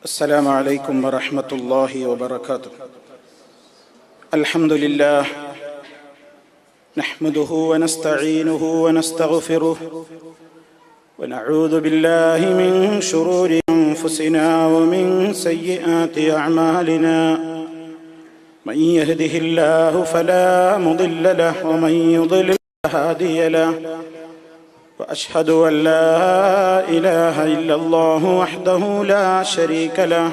السلام عليكم ورحمة الله وبركاته. الحمد لله نحمده ونستعينه ونستغفره ونعوذ بالله من شرور أنفسنا ومن سيئات أعمالنا. من يهده الله فلا مضل له ومن يضلل فلا هادي له. وأشهد أن لا إله إلا الله وحده لا شريك له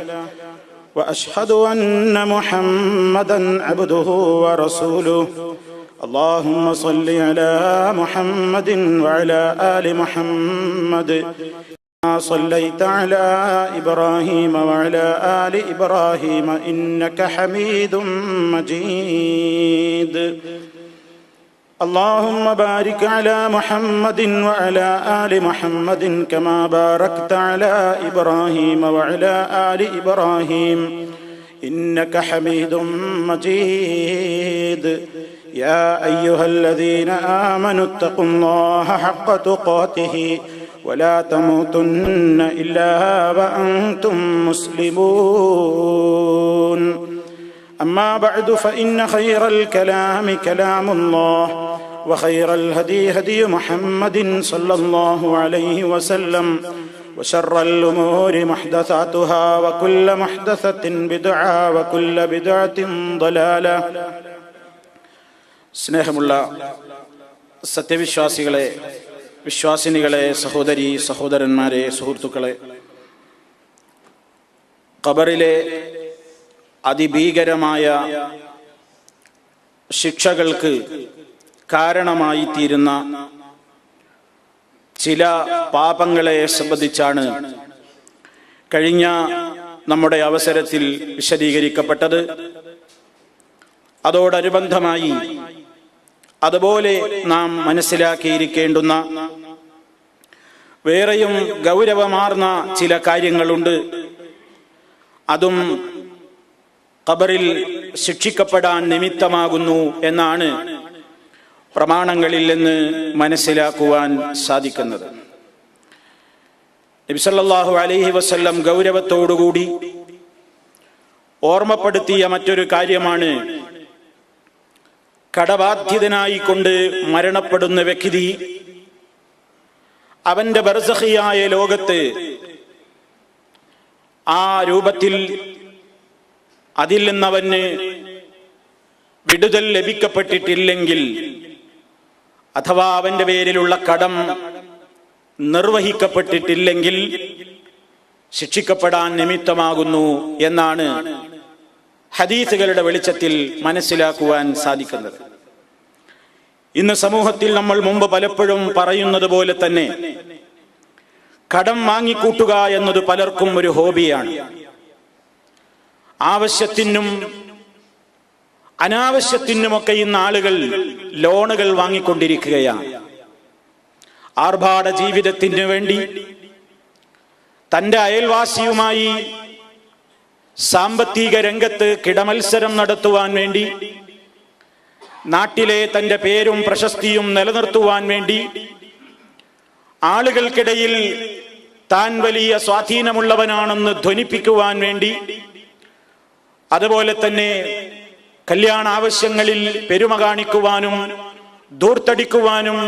وأشهد أن محمدا عبده ورسوله. اللهم صل على محمد وعلى آل محمد كما صليت على إبراهيم وعلى آل إبراهيم إنك حميد مجيد. اللهم بارك على محمد وعلى آل محمد كما باركت على إبراهيم وعلى آل إبراهيم إنك حميد مجيد. يا أيها الذين آمنوا اتقوا الله حق تقاته ولا تموتن إلا وأنتم مسلمون. أما بعد فإن خير الكلام كلام الله وخير الهدي هدي محمد صلى الله عليه وسلم وشر الأمور محدثاتها وكل محدثة بدعة وكل بدعة ضلالة. സ്നേഹമുള്ള സത്യവിശ്വാസികളെ, വിശ്വാസിനികളെ, സഹോദരി സഹോദരന്മാരെ, സുഹൃത്തുക്കളെ, ഖബറിലെ അതിഭീകരമായ ശിക്ഷകൾക്ക് കാരണമായി തീരുന്ന ചില പാപങ്ങളെ സംബന്ധിച്ചാണ് കഴിഞ്ഞ നമ്മുടെ അവസരത്തിൽ വിശദീകരിക്കപ്പെട്ടത്. അതോടനുബന്ധമായി അതുപോലെ നാം മനസ്സിലാക്കിയിരിക്കേണ്ടുന്ന വേറെയും ഗൗരവമാർന്ന ചില കാര്യങ്ങളുണ്ട്. അതും ഖബറിൽ ശിക്ഷിക്കപ്പെടാൻ നിമിത്തമാകുന്നു എന്നാണ് പ്രമാണങ്ങളിൽ നിന്ന് മനസ്സിലാക്കുവാൻ സാധിക്കുന്നത്. നബി സല്ലല്ലാഹു അലൈഹി വസല്ലം ഗൗരവത്തോടുകൂടി ഓർമ്മപ്പെടുത്തിയ മറ്റൊരു കാര്യമാണ് കടബാധ്യതനായിക്കൊണ്ട് മരണപ്പെടുന്ന വ്യക്തി അവന്റെ ബർസഖിയായ ലോകത്ത് ആ രൂപത്തിൽ അതിൽ നിന്നവന് വിടുതൽ ലഭിക്കപ്പെട്ടിട്ടില്ലെങ്കിൽ, അഥവാ അവന്റെ പേരിലുള്ള കടം നിർവഹിക്കപ്പെട്ടിട്ടില്ലെങ്കിൽ ശിക്ഷിക്കപ്പെടാൻ നിമിത്തമാകുന്നു എന്നാണ് ഹദീസുകളുടെ വെളിച്ചത്തിൽ മനസ്സിലാക്കുവാൻ സാധിക്കുന്നത്. ഇന്ന് സമൂഹത്തിൽ നമ്മൾ മുമ്പ് പലപ്പോഴും പറയുന്നത് പോലെ തന്നെ കടം വാങ്ങിക്കൂട്ടുക എന്നത് പലർക്കും ഒരു ഹോബിയാണ്. ആവശ്യത്തിനും അനാവശ്യത്തിനുമൊക്കെ ഇന്ന് ആളുകൾ ലോണുകൾ വാങ്ങിക്കൊണ്ടിരിക്കുകയാണ്. ആർഭാട ജീവിതത്തിന് വേണ്ടി തന്റെ അയൽവാസിയുമായി സാമ്പത്തിക രംഗത്ത് കിടമത്സരം നടത്തുവാൻ വേണ്ടി, നാട്ടിലെ തന്റെ പേരും പ്രശസ്തിയും നിലനിർത്തുവാൻ വേണ്ടി, ആളുകൾക്കിടയിൽ താൻ വലിയ സ്വാധീനമുള്ളവനാണെന്ന് ധ്വനിപ്പിക്കുവാൻ വേണ്ടി, അതുപോലെ തന്നെ കല്യാണ ആവശ്യങ്ങളിൽ പെരുമ കാണിക്കുവാനും ധൂർത്തടിക്കുവാനും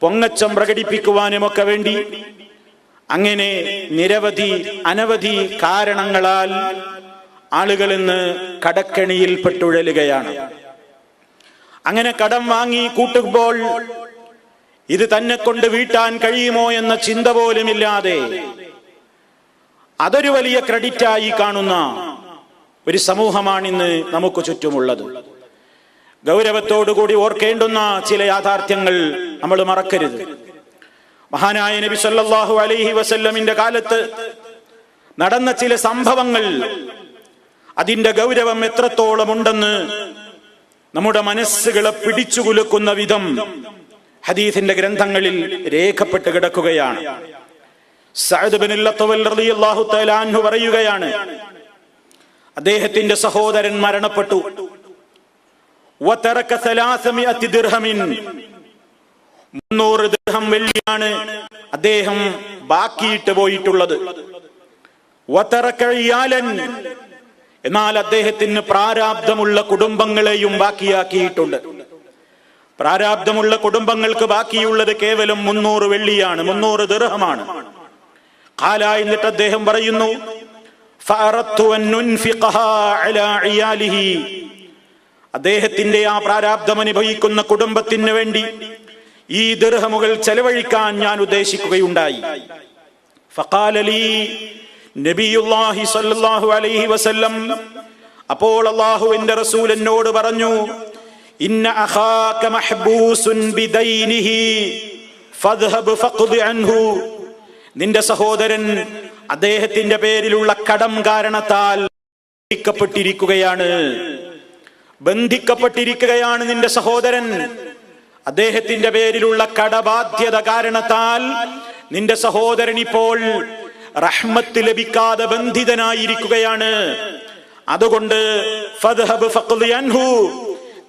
പൊങ്ങച്ചം പ്രകടിപ്പിക്കുവാനുമൊക്കെ വേണ്ടി അങ്ങനെ നിരവധി അനവധി കാരണങ്ങളാൽ ആളുകൾ ഇന്ന് കടക്കെണിയിൽ പെട്ടുഴലുകയാണ്. അങ്ങനെ കടം വാങ്ങി കൂട്ടുമ്പോൾ ഇത് തന്നെ കൊണ്ട് വീട്ടാൻ കഴിയുമോ എന്ന ചിന്ത പോലുമില്ലാതെ അതൊരു വലിയ ക്രെഡിറ്റായി കാണുന്ന ഒരു സമൂഹമാണിന്ന് നമുക്ക് ചുറ്റുമുള്ളത്. ഗൗരവത്തോടുകൂടി ഓർക്കേണ്ടുന്ന ചില യാഥാർത്ഥ്യങ്ങൾ നമ്മൾ മറക്കരുത്. മഹാനായ നബി സല്ലല്ലാഹു അലൈഹി വസല്ലമിന്റെ കാലത്ത് നടന്ന ചില സംഭവങ്ങൾ, അതിന്റെ ഗൗരവം എത്രത്തോളം ഉണ്ടെന്ന് നമ്മുടെ മനസ്സുകളെ പിടിച്ചുകുലുക്കുന്ന വിധം ഹദീസിന്റെ ഗ്രന്ഥങ്ങളിൽ രേഖപ്പെട്ട് കിടക്കുകയാണ്. സഅദ് ബിൻ ലത്വൽ റളിയല്ലാഹു തആല അൻഹു പറയുകയാണ്, അദ്ദേഹത്തിന്റെ സഹോദരൻ മരണപ്പെട്ടു. വതറക 300 ദിർഹമിൻ, 300 ദിർഹം വെള്ളിയാണ് അദ്ദേഹം ബാക്കിയിട്ട് പോയിട്ടുള്ളത്. വതറക ഇയാലൻ, എന്നാൽ അദ്ദേഹത്തിന് പ്രാരാബ്ധമുള്ള കുടുംബങ്ങളെയും ബാക്കിയാക്കിയിട്ടുണ്ട്. പ്രാരാബ്ധമുള്ള കുടുംബങ്ങൾക്ക് ബാക്കിയുള്ളത് കേവലം 300 വെള്ളിയാണ്, 300 ദിർഹമാണ്. ഖാല, എന്നിട്ട് അദ്ദേഹം പറയുന്നു, ഫഅറദ്തു അൻ നുൻഫിഖഹാ അലാ ഇയാലിഹി, അദ്ദേഹത്തിന്റെ ആ പ്രാരാബ്ധം അനുഭവിക്കുന്ന കുടുംബത്തിന് വേണ്ടി ഈ ദിർഹമുകൾ ചെലവഴിക്കാൻ ഞാൻ ഉദ്ദേശിക്കുകയുണ്ടായി. ഫഖാല ലീ നബിയുല്ലാഹി സ്വല്ലല്ലാഹു അലൈഹി വസല്ലം, അപ്പോൾ അല്ലാഹുവിന്റെ റസൂൽ എന്നോട് പറഞ്ഞു, ഇന്ന അഖാക മഹ്ബൂസുൻ ബിദൈനിഹി ഫദ്ഹബ് ഫഖ്ദി അൻഹു, നിന്റെ സഹോദരൻ അദ്ദേഹത്തിന്റെ പേരിലുള്ള കടം കാരണത്താൽ ബന്ധിക്കപ്പെട്ടിരിക്കുകയാണ് നിന്റെ സഹോദരൻ. അദ്ദേഹത്തിന്റെ പേരിലുള്ള കടബാധ്യത കാരണത്താൽ നിന്റെ സഹോദരൻ ഇപ്പോൾ റഹ്മത്ത് ലഭിക്കാതെ ബന്ധിതനായിരിക്കുകയാണ്. അതുകൊണ്ട് ഫദ്ഹബ് ഫഖ്ദി അൻഹു,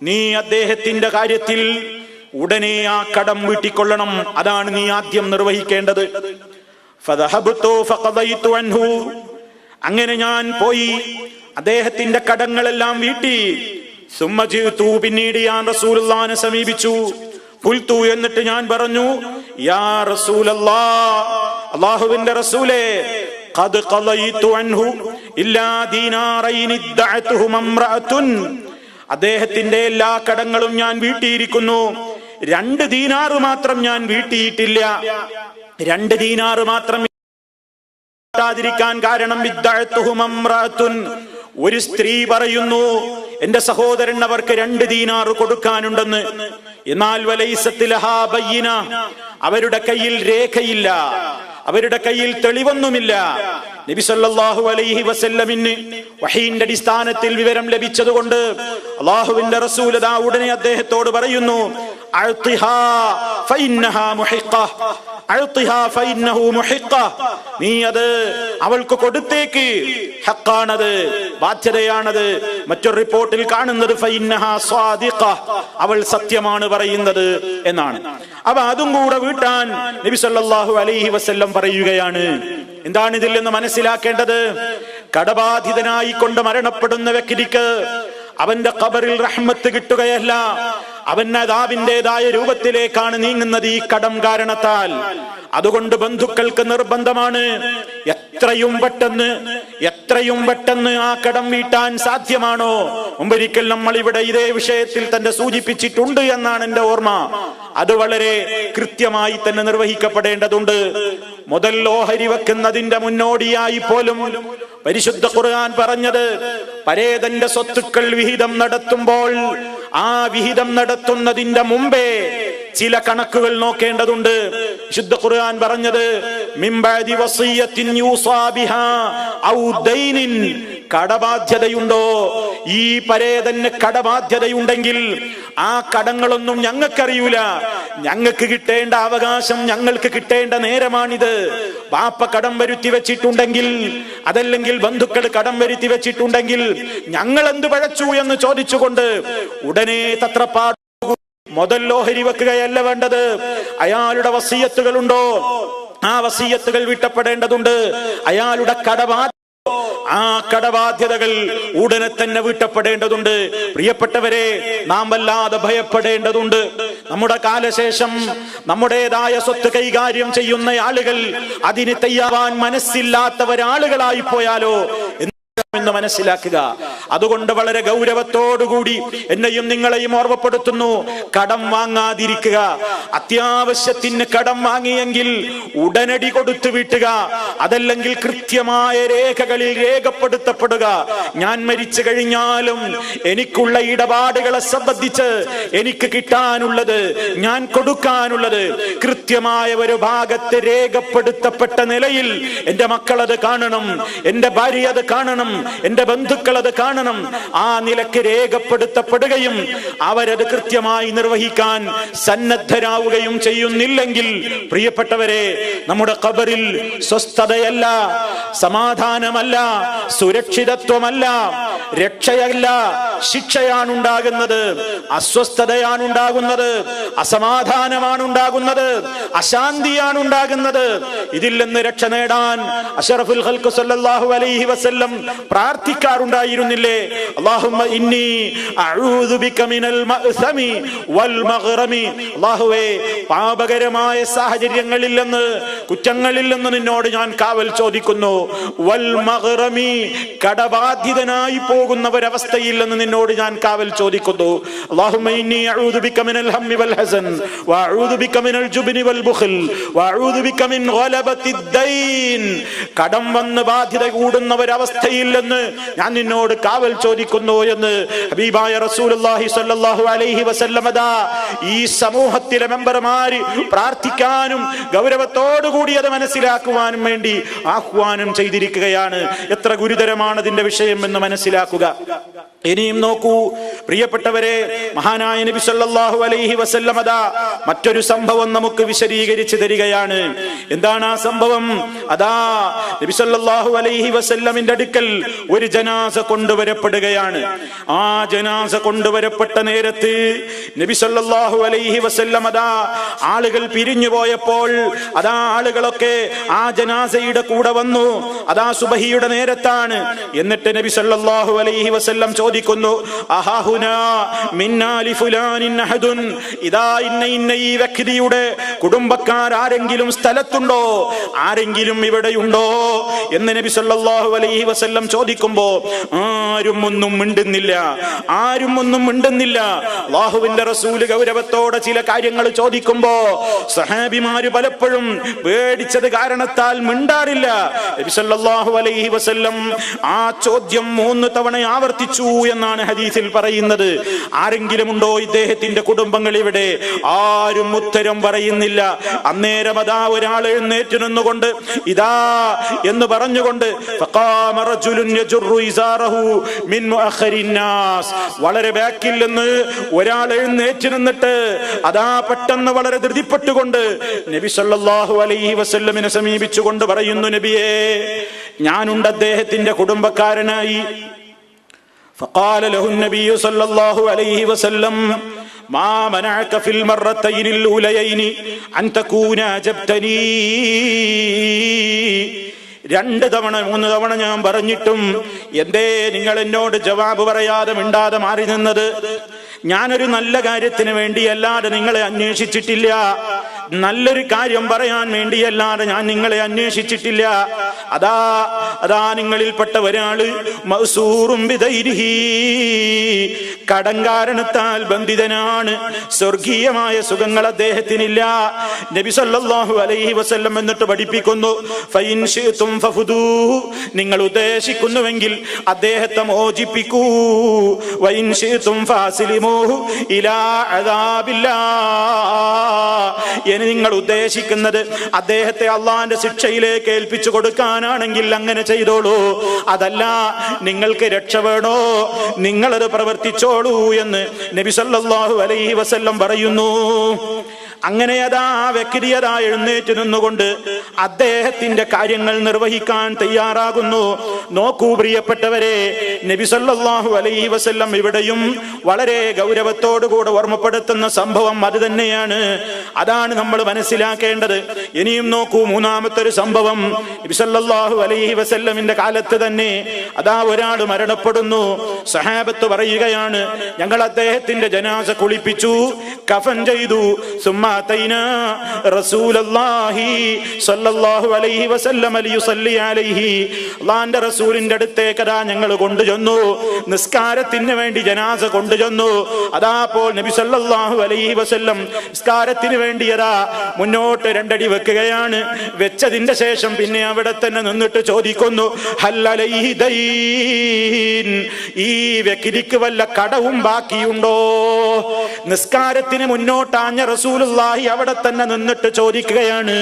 നീ അദ്ദേഹത്തിന്റെ കാര്യത്തിൽ ഉടനെ ആ കടം വീട്ടിക്കൊള്ളണം. അതാണ് നീ ആദ്യം നിർവഹിക്കേണ്ടത്. ഫദഹബ്തു ഫഖദൈതു അൻഹു, അങ്ങനെ ഞാൻ പോയി അദ്ദേഹത്തിന്റെ കടങ്ങളെല്ലാം വീട്ടി. സുമ്മ ജിതു, പിന്നീട് ഞാൻ റസൂലുള്ളാഹിനെ സമീപിച്ചു. ഖുൽതു, എന്നിട്ട് ഞാൻ പറഞ്ഞു, യാ റസൂലല്ലാഹ്, അല്ലാഹുവിന്റെ റസൂലേ, ഖദ് ഖദൈതു അൻഹു ഇല്ലാ ദീനാറൈനി ദഅതുഹു മംറഅത്തുൻ, അദ്ദേഹത്തിന്റെ എല്ലാ കടങ്ങളും ഞാൻ വീട്ടിയിരിക്കുന്നു, 2 ദീനാറ് മാത്രം ഞാൻ വീട്ടിയിട്ടില്ല. 2 ദീനാറ് മാത്രം കാരണം ഒരു സ്ത്രീ പറയുന്നു, എന്റെ സഹോദരൻ അവർക്ക് 2 ദീനാറ് കൊടുക്കാനുണ്ടെന്ന്. എന്നാൽ വലൈസത്ത് ലഹാ ബയ്യിന, അവരുടെ കയ്യിൽ രേഖയില്ല, അവരുടെ കയ്യിൽ തെളിവൊന്നുമില്ല. നബി സല്ലല്ലാഹു അലൈഹി വസല്ലമിന് വഹീന്റെ അടിസ്ഥാനത്തിൽ വിവരം ലഭിച്ചതുകൊണ്ട് അല്ലാഹുവിന്റെ റസൂൽ ദാ ഉടനെ അദ്ദേഹത്തോട് പറയുന്നു, അഅ്തിഹാ ഫഇന്നഹാ മുഹിഖ, അഅ്തിഹാ ഫഇന്നഹു മുഹിഖ, നീ അത് അവൾക്ക് കൊടുത്തേക്ക്, ഹഖാണത്, ബാധ്യതയാണത്. മറ്റൊരു റിപ്പോർട്ടിൽ കാണുന്നത് ഫഇന്നഹാ സ്വാദിഖ, അവൾ സത്യമാണ് പറയുന്നത് എന്നാണ്. അപ്പൊ അതും കൂടെ വീട്ടാൻ നബി സല്ലല്ലാഹു അലൈഹി വസല്ലം പറയുകയാണ്. എന്താണ് ഇതിൽ നിന്ന് മനസ്സിലാക്കേണ്ടത്? കടബാധിതനായി കൊണ്ട് മരണപ്പെടുന്ന വ്യക്തിക്ക് അവന്റെ ഖബറിൽ റഹ്മത്ത് കിട്ടുകയല്ല, അവൻ അദാബിന്റേതായ രൂപത്തിലേക്കാണ് നീങ്ങുന്നത് ഈ കടം കാരണത്താൽ. അതുകൊണ്ട് ബന്ധുക്കൾക്ക് നിർബന്ധമാണ് എത്രയും പെട്ടെന്ന് ആ കടം വീട്ടാൻ സാധ്യമാണോ. മുമ്പൊരിക്കൽ നമ്മൾ ഇവിടെ ഇതേ വിഷയത്തിൽ തന്നെ സൂചിപ്പിച്ചിട്ടുണ്ട് എന്നാണ് എന്റെ ഓർമ്മ. അത് വളരെ കൃത്യമായി തന്നെ നിർവഹിക്കപ്പെടേണ്ടതുണ്ട്. മുതൽ ഓഹരി വെക്കുന്നതിന്റെ മുന്നോടിയായി പോലും പരിശുദ്ധ ഖുർആൻ പറഞ്ഞത്, പരേതന്റെ സ്വത്തുക്കൾ വിഹിതം നടത്തുമ്പോൾ ആ വിഹിതം നടത്തുന്നതിന്റെ മുമ്പേ ചില കണക്കുകൾ നോക്കേണ്ടതുണ്ട്. വിശുദ്ധ ഖുർആൻ പറഞ്ഞത്, മിൻ ബഅദി വസിയ്യത്തിൻ യൂസാ ബിഹാ ഔ ദൈനിൻ, കടബാധ്യതയുണ്ടോ, ഈ പരേതന് കടബാധ്യതയുണ്ടെങ്കിൽ ആ കടങ്ങളൊന്നും ഞങ്ങൾക്കറിയൂല, ഞങ്ങൾക്ക് കിട്ടേണ്ട അവകാശം ഞങ്ങൾക്ക് കിട്ടേണ്ട നേരമാണിത്. ബാപ്പ കടം വരുത്തി വെച്ചിട്ടുണ്ടെങ്കിൽ, അതല്ലെങ്കിൽ ബന്ധുക്കൾ കടം വരുത്തി വെച്ചിട്ടുണ്ടെങ്കിൽ ഞങ്ങൾ എന്ത് പഴച്ചു എന്ന് ചോദിച്ചുകൊണ്ട് ഉടനെ തത്രപ്പാട് മുതൽ ഓഹരി വെക്കുകയല്ല വേണ്ടത്. അയാളുടെ വസിയ്യത്തുകളുണ്ടോ, ആ വസിയ്യത്തുകൾ വീട്ടപ്പെടേണ്ടതുണ്ട്. അയാളുടെ ആ കടബാധ്യതകൾ ഉടനെ തന്നെ വീട്ടപ്പെടേണ്ടതുണ്ട്. പ്രിയപ്പെട്ടവരെ, നാം വല്ലാതെ ഭയപ്പെടേണ്ടതുണ്ട്. നമ്മുടെ കാലശേഷം നമ്മുടേതായ സ്വത്ത് കൈകാര്യം ചെയ്യുന്ന ആളുകൾ അതിന് തയ്യാറാൻ മനസ്സില്ലാത്തവരാളുകളായി പോയാലോ എന്ന് മനസ്സിലാക്കുക. അതുകൊണ്ട് വളരെ ഗൗരവത്തോടുകൂടി എന്നെയും നിങ്ങളെയും ഓർമ്മപ്പെടുത്തുന്നു, കടം വാങ്ങാതിരിക്കുക. അത്യാവശ്യത്തിന് കടം വാങ്ങിയെങ്കിൽ ഉടനടി കൊടുത്തു വീട്ടുക, അതല്ലെങ്കിൽ കൃത്യമായ രേഖകളിൽ രേഖപ്പെടുത്തപ്പെടുക. ഞാൻ മരിച്ചു കഴിഞ്ഞാലും എനിക്കുള്ള ഇടപാടുകളെ സംബന്ധിച്ച് എനിക്ക് കിട്ടാനുള്ളത്, ഞാൻ കൊടുക്കാനുള്ളത് കൃത്യമായ ഒരു ഭാഗത്ത് രേഖപ്പെടുത്തപ്പെട്ട നിലയിൽ എന്റെ മക്കൾ അത് കാണണം, എന്റെ ഭാര്യ അത് കാണണം, എന്റെ ബന്ധുക്കൾ അത് കാണണം. കാണണം, ആ നിലക്ക് രേഖപ്പെടുത്തപ്പെടുകയും അവരത് കൃത്യമായി നിർവഹിക്കാൻ സന്നദ്ധരാവുകയും ചെയ്യുന്നില്ലെങ്കിൽ, പ്രിയപ്പെട്ടവരെ, നമ്മുടെ ഖബറിൽ സ്വസ്ഥതയല്ല, സമാധാനമല്ല, സുരക്ഷിതത്വമല്ല, രക്ഷയല്ല, ശിക്ഷയാണ് ഉണ്ടാകുന്നത്, അസ്വസ്ഥതയാണ് ഉണ്ടാകുന്നത്, അസമാധാനമാണ് ഉണ്ടാകുന്നത്, അശാന്തിയാണ് ഉണ്ടാകുന്നത്. ഇതിൽ നിന്ന് രക്ഷ നേടാൻ അഷ്റഫുൽ ഖൽഖ് സല്ലല്ലാഹു അലൈഹി വസല്ലം പ്രാർത്ഥിക്കാറുണ്ടായിരുന്നില്ലേ? അല്ലാഹുമ്മ ഇന്നി അഊദു ബിക മിനൽ മഅ്സമി വൽ മഗ്റമി. അല്ലാഹുവേ, പാപകരമായ സാഹചര്യങ്ങളിൽ നിന്ന്, കുറ്റങ്ങളിൽ നിന്ന് നിന്നോട് ഞാൻ കാവൽ ചോദിക്കുന്നു. വൽ മഗ്റമി, കടബാധിതനായി പോകുന്ന ഒരവസ്ഥയിൽ നിന്ന് നിന്നോട് ഞാൻ കാവൽ ചോദിക്കുന്നു. അല്ലാഹുമ്മ ഇന്നി അഊദു ബിക മിനൽ ഹമ്മി വൽ ഹസൻ വഅഊദു ബിക മിനൽ ജുബ്നി വൽ ബുഖൽ വഅഊദു ബിക മിൻ ഗലബത്തിദ് ദൈൻ. കടം വന്ന് ബാധ്യത കൂടുന്ന ഒരവസ്ഥയിൽ നിന്ന് ഞാൻ നിന്നോട് കാവൽ ചോദിക്കുന്നു എന്ന് ഹബീബായ റസൂലുള്ളാഹി സ്വല്ലല്ലാഹു അലൈഹി വസല്ലം ഈ സമൂഹത്തിലെ മെമ്പർമാര് പ്രാർത്ഥിക്കാനും ഗൗരവത്തോടു കൂടി അത് മനസ്സിലാക്കുവാനും വേണ്ടി ആഹ്വാനം ചെയ്തിരിക്കുകയാണ്. എത്ര ഗുരുതരമാണ് അതിന്റെ വിഷയം എന്ന് മനസ്സിലാക്കുക. ഇനിയും നോക്കൂ പ്രിയപ്പെട്ടവരെ, മഹാനായ നബി സല്ലല്ലാഹു അലൈഹി വസല്ലം മറ്റൊരു സംഭവം നമുക്ക് വിശദീകരിച്ചു തരികയാണ്. എന്താണ് ആ സംഭവം? നബി സല്ലല്ലാഹു അലൈഹി വസല്ലമിന്റെ അടുക്കൽ ഒരു ജനാസ കൊണ്ടുവരപ്പെടുകയാണ്. ആ ജനാസ കൊണ്ടുവരപ്പെട്ട നേരത്ത് നബി സല്ലല്ലാഹു അലൈഹി വസല്ലം ആളുകൾ പിരിഞ്ഞു പോയപ്പോൾ ആളുകളൊക്കെ ആ ജനാസയുടെ കൂടെ വന്നു. സുബഹിയുടെ നേരത്താണ്. എന്നിട്ട് നബി സല്ലല്ലാഹു അലൈഹി വസല്ലം ചോദിക്കുന്നു, അഹാഹുനാ മിന്നാലി ഫുലാനിൻ അഹദുൻ, ഇന്ന ഈ വ്യക്തിയുടെ കുടുംബക്കാർ ആരെങ്കിലും സ്ഥലത്തുണ്ടോ, ആരെങ്കിലും ഇവിടെയുണ്ടോ എന്ന് നബി സല്ലല്ലാഹു അലൈഹി വസല്ലം ചോദിക്കുമ്പോ ആരും ഒന്നും മിണ്ടുന്നില്ല, ആരും ഒന്നും മിണ്ടുന്നില്ല. അല്ലാഹുവിന്റെ റസൂല് ഗൗരവത്തോടെ ചില കാര്യങ്ങൾ ചോദിക്കുമ്പോ സഹാബിമാര് പലപ്പോഴും പേടിച്ചത് കാരണത്താൽ മിണ്ടാറില്ല. നബി സല്ലല്ലാഹു അലൈഹി വസല്ലം ആ ചോദ്യം 3 തവണ ആവർത്തിച്ചു എന്നാണ് ഹദീസിൽ പറയുന്നത്. ആരെങ്കിലും ഉണ്ടോ ഇദ്ദേഹത്തിന്റെ കുടുംബങ്ങൾ ഇവിടെ? ആരും ഉത്തരം പറയുന്നില്ല. അന്നേരം ഒരാൾ എഴുന്നേറ്റ് നിന്നുകൊണ്ട് ഇതാ എന്ന് പറഞ്ഞുകൊണ്ട് ഫഖാമ റജുലുൻ യജുറു ഇസാറഹു മിൻ മുഅഖരിൻ നാസ്, വളരെ ബാക്കിൽ നിന്ന് ഒരാൾ എഴുന്നേറ്റ് നിന്നിട്ട് പെട്ടെന്ന് വളരെ ധൃതിപ്പെട്ടുകൊണ്ട് നബി സല്ലല്ലാഹു അലൈഹി വസല്ലമിനെ സമീപിച്ചുകൊണ്ട് പറയുന്നു, നബിയേ, ഞാനുണ്ട് അദ്ദേഹത്തിന്റെ കുടുംബക്കാരനായി. فقال له النبي صلى الله عليه وسلم ما منعك في المرتين الأوليين أن تكون أجبتني. 2 തവണ 3 തവണ ഞാൻ പറഞ്ഞിട്ടും എന്തേ നിങ്ങൾ എന്നോട് ജവാബ് പറയാതെ മിണ്ടാതെ മാറി നിന്നത്? ഞാനൊരു നല്ല കാര്യത്തിന് വേണ്ടിയല്ലാതെ നിങ്ങളെ അന്വേഷിച്ചിട്ടില്ല, നല്ലൊരു കാര്യം പറയാൻ വേണ്ടിയല്ലാതെ ഞാൻ നിങ്ങളെ അന്വേഷിച്ചിട്ടില്ല. നിങ്ങളിൽപ്പെട്ട ഒരാള് മഅ്സൂറും ബിദൈരിഹി, കടം കാരണത്താൽ ബന്ധിതനാണ്, സ്വർഗീയമായ സുഖങ്ങൾ അദ്ദേഹത്തിനില്ല. നബി സല്ലല്ലാഹു അലൈഹി വസല്ലം എന്നിട്ട് പഠിപ്പിക്കുന്നു, ഫഇൻ ശിഅ്തും ഫഫുദൂ, നിങ്ങൾ ഉദ്ദേശിക്കുന്നുവെങ്കിൽ അദ്ദേഹത്തെ മോചിപ്പിക്കൂ. വഇൻ ശിഅ്തും ഫാസിലിമൂഹു ഇലാ അദാബില്ലാഹ്, ഇനി നിങ്ങൾ ഉദ്ദേശിക്കുന്നത് അദ്ദേഹത്തെ അള്ളാന്റെ ശിക്ഷയിലേക്ക് ഏൽപ്പിച്ചു കൊടുക്കാനാണെങ്കിൽ അങ്ങനെ ചെയ്തോളൂ. അതല്ല, നിങ്ങൾക്ക് രക്ഷ വേണോ, നിങ്ങളത് പ്രവർത്തിച്ചോളൂ എന്ന് നബി സല്ലല്ലാഹു അലൈഹി വസല്ലം പറയുന്നു. അങ്ങനെ ആ വ്യക്തി എഴുന്നേറ്റ് നിന്നുകൊണ്ട് അദ്ദേഹത്തിന്റെ കാര്യങ്ങൾ നിർവഹിക്കാൻ തയ്യാറാകുന്നു. നോക്കൂ പ്രിയപ്പെട്ടവരെ, നബി സല്ലല്ലാഹു അലൈഹി വസല്ലം ഇവിടെയും വളരെ ഗൗരവത്തോടുകൂടെ ഓർമ്മപ്പെടുത്തുന്ന സംഭവം അത് തന്നെയാണ്. അതാണ് നമ്മൾ മനസ്സിലാക്കേണ്ടത്. ഇനിയും നോക്കൂ, 3-മത്തെ ഒരു സംഭവം. നബി സല്ലല്ലാഹു അലൈഹി വസല്ലമിന്റെ കാലത്ത് തന്നെ ഒരാൾ മരണപ്പെടുന്നു. സഹാബത്ത് പറയുകയാണ്, ഞങ്ങൾ അദ്ദേഹത്തിന്റെ ജനാസ കുളിപ്പിച്ചു, കഫൻ ചെയ്തു. അല്ലാഹുവിന്റെ റസൂലിന്റെ അടുത്തേക്ക് ഞങ്ങൾ കൊണ്ടുചെന്നു, നിസ്കാരത്തിന് വേണ്ടി ജനാസ കൊണ്ടുചെന്നു. അപ്പോൾ നബി സല്ലല്ലാഹു അലൈഹി വസല്ലം നിസ്കാരത്തിന് വേണ്ടി മുന്നോട്ട് 2 അടി വെക്കുകയാണ്. വെച്ചതിന്റെ ശേഷം പിന്നെ അവിടെ തന്നെ നിന്നിട്ട് ചോദിക്കുന്നു, ഹൽ അലൈഹി ദൈൻ, ഈ വ്യക്തിക്ക് വല്ല കടവും ബാക്കിയുണ്ടോ? നിസ്കാരത്തിന് മുന്നോട്ടാഞ്ഞ റസൂലുള്ളാഹി റസൂലുള്ളാഹി അവിടെ തന്നെ നിന്നിട്ട് ചോദിക്കുകയാണ്,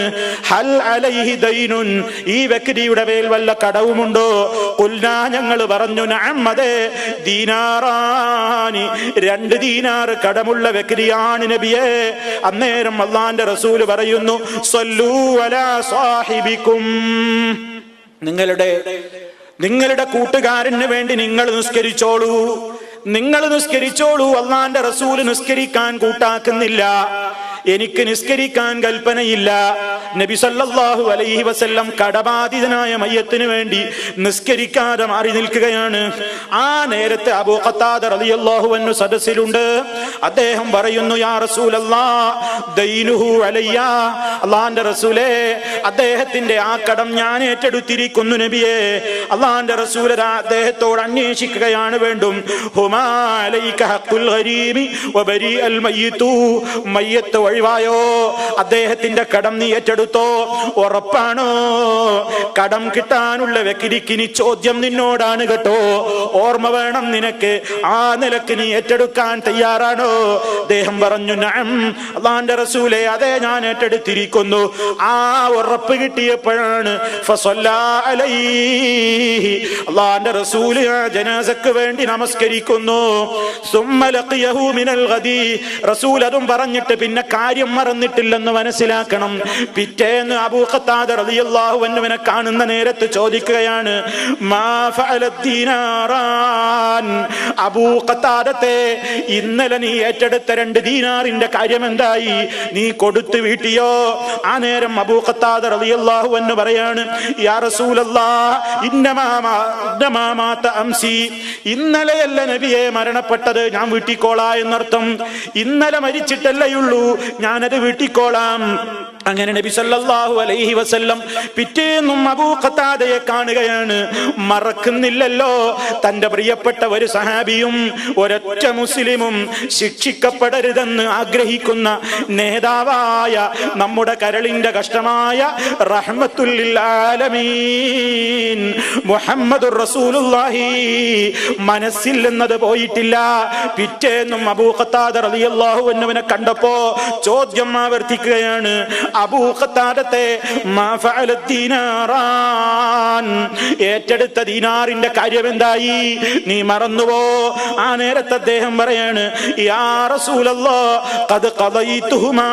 ഹൽ അലൈഹി ദൈനുൻ, ഈ വ്യക്തിയുടെ മേൽ വല്ല കടവുമുണ്ടോ? ഖുൽനാ, ഞങ്ങൾ പറഞ്ഞു, നഅം, അതെ, ദീനാറാനി, 2 ദീനാർ കടമുള്ള വ്യക്തിയാണ് നബിയേ. അന്നേരം അല്ലാഹുവിന്റെ റസൂല് പറയുന്നു, സ്വല്ലൂ അലാ സാഹിബിക്കും, നിങ്ങളുടെ കൂട്ടുകാരന് വേണ്ടി നിങ്ങൾ നിസ്കരിച്ചോളൂ, അല്ലാഹുവിന്റെ റസൂല് നിസ്കരിക്കാൻ കൂട്ടാക്കുന്നില്ല, എനിക്ക് നിസ്കരിക്കാൻ കൽപ്പനയില്ല. നബി സല്ലല്ലാഹു അലൈഹി വസല്ലം കടബാധിതനായ മയ്യത്തിന് വേണ്ടി നിസ്കരിക്കാതെ മാറി നിൽക്കുകയാണ്. ആ നേരത്തെ അബൂ ഖത്താദ റളിയല്ലാഹു അൻഹു സദസ്സിലുണ്ട്. അദ്ദേഹം പറയുന്നു, യാ റസൂലല്ലാഹ്, ദൈനുഹു അലയ്യ, അല്ലാഹുവിന്റെ റസൂലേ, അദ്ദേഹത്തിന്റെ ആ കടം ഞാൻ ഏറ്റെടുത്തിരിക്കുന്നു നബിയേ. അല്ലാഹുവിന്റെ റസൂൽ അദ്ദേഹത്തോട് അന്വേഷിക്കുകയാണ് വേണ്ടും, ഹുമാ അലൈക ഹഖുൽ ഗരീമി വബരീഅൽ മയ്യിതു, മയ്യത്ത് ഒഴിവായോ? അദ്ദേഹത്തിന്റെ കടം നീ ഏറ്റെടുത്തോ? ഉറപ്പാണോ? കടം കിട്ടാനുള്ള വ്യക്തിക്ക് ചോദ്യം നിന്നോടാണ് കേട്ടോ, ഓർമ്മ വേണം നിനക്ക്. ആ നിലക്ക് നീ ഏറ്റെടുക്കാൻ തയ്യാറാണോ? അദ്ദേഹം പറഞ്ഞു, നഅം, അല്ലാഹുവിന്റെ റസൂലേ, അതെ, ഞാൻ ഏറ്റെടുത്തിരിക്കുന്നു. ആ ഉറപ്പ് കിട്ടിയപ്പോഴാണ് ഫസല്ലാ അലൈഹി, അല്ലാഹുവിന്റെ റസൂല് ജനാസക്ക് വേണ്ടി നമസ്കരിക്കുന്നു. സുമ്മ ലഖിയഹു മിനൽ ഗദി, റസൂൽ അതും പറഞ്ഞിട്ട് പിന്നെ കാര്യം മറന്നിട്ടില്ലെന്ന് മനസ്സിലാക്കണം. പിറ്റേന്ന് അബൂ ഖത്താദ റളിയല്ലാഹു അൻഹുവിനെ കാണുന്ന നേരത്ത് ചോദിക്കുകയാണ്, മാ ഫഅലത് ദീനാറാൻ, അബൂ ഖത്താദത്തെ, ഇന്നലെ നീ ഏറ്റെടുത്ത 2 ദീനാറിന്റെ കാര്യം എന്തായി? നീ കൊടുത്തു വീട്ടിയോ? ആ നേരം അബൂ ഖത്താദ റളിയല്ലാഹു അൻഹു പറയാണ്, യാ റസൂലല്ലാഹ്, ഇന്നമാ മാത അംസി, ഇന്നലെയല്ല നബിയെ മരണപ്പെട്ടത്, ഞാൻ വീട്ടിക്കോളാ എന്നർത്ഥം. ഇന്നലെ മരിച്ചിട്ടല്ലേയുള്ളൂ, ഞാനത് വീട്ടിക്കോളാം. അങ്ങനെ നബി സല്ലല്ലാഹു അലൈഹി വസല്ലം പിറ്റേന്നും അബൂ ഖത്താദയെ കാണുകയാണ്. മറക്കുന്നില്ലല്ലോ, തന്റെ പ്രിയപ്പെട്ട ഒരു സഹാബിയും ഒരൊറ്റ മുസ്ലിമും ശിക്ഷിക്കപ്പെടരുതെന്ന് ആഗ്രഹിക്കുന്ന നേതാവായ നമ്മുടെ കരളിന്റെ കഷ്ടമായ റഹ്മത്തുൽ ലിൽ ആലമീൻ മുഹമ്മദുർ റസൂലുള്ളാഹി മനസ്സിൽ നിന്നത് പോയിട്ടില്ല. പിറ്റേന്നും അബൂ ഖത്താദ റളിയല്ലാഹു അൻഹുവിനെ കണ്ടപ്പോ ചോദ്യം ആവർത്തിക്കുകയാണ്, അബൂ ഖത്താദത്തെ, മാ ഫഅലത് ദീനാറാൻ, ഏറ്റെടുത്ത ദീനാറിന്റെ കാര്യം എന്തായി? നീ മറന്നുവോ? ആ നേരത്തെ അദ്ദേഹം പറയാണ്, യാ റസൂലല്ലാഹ്, ഖദ് ഖദൈതുഹുമാ,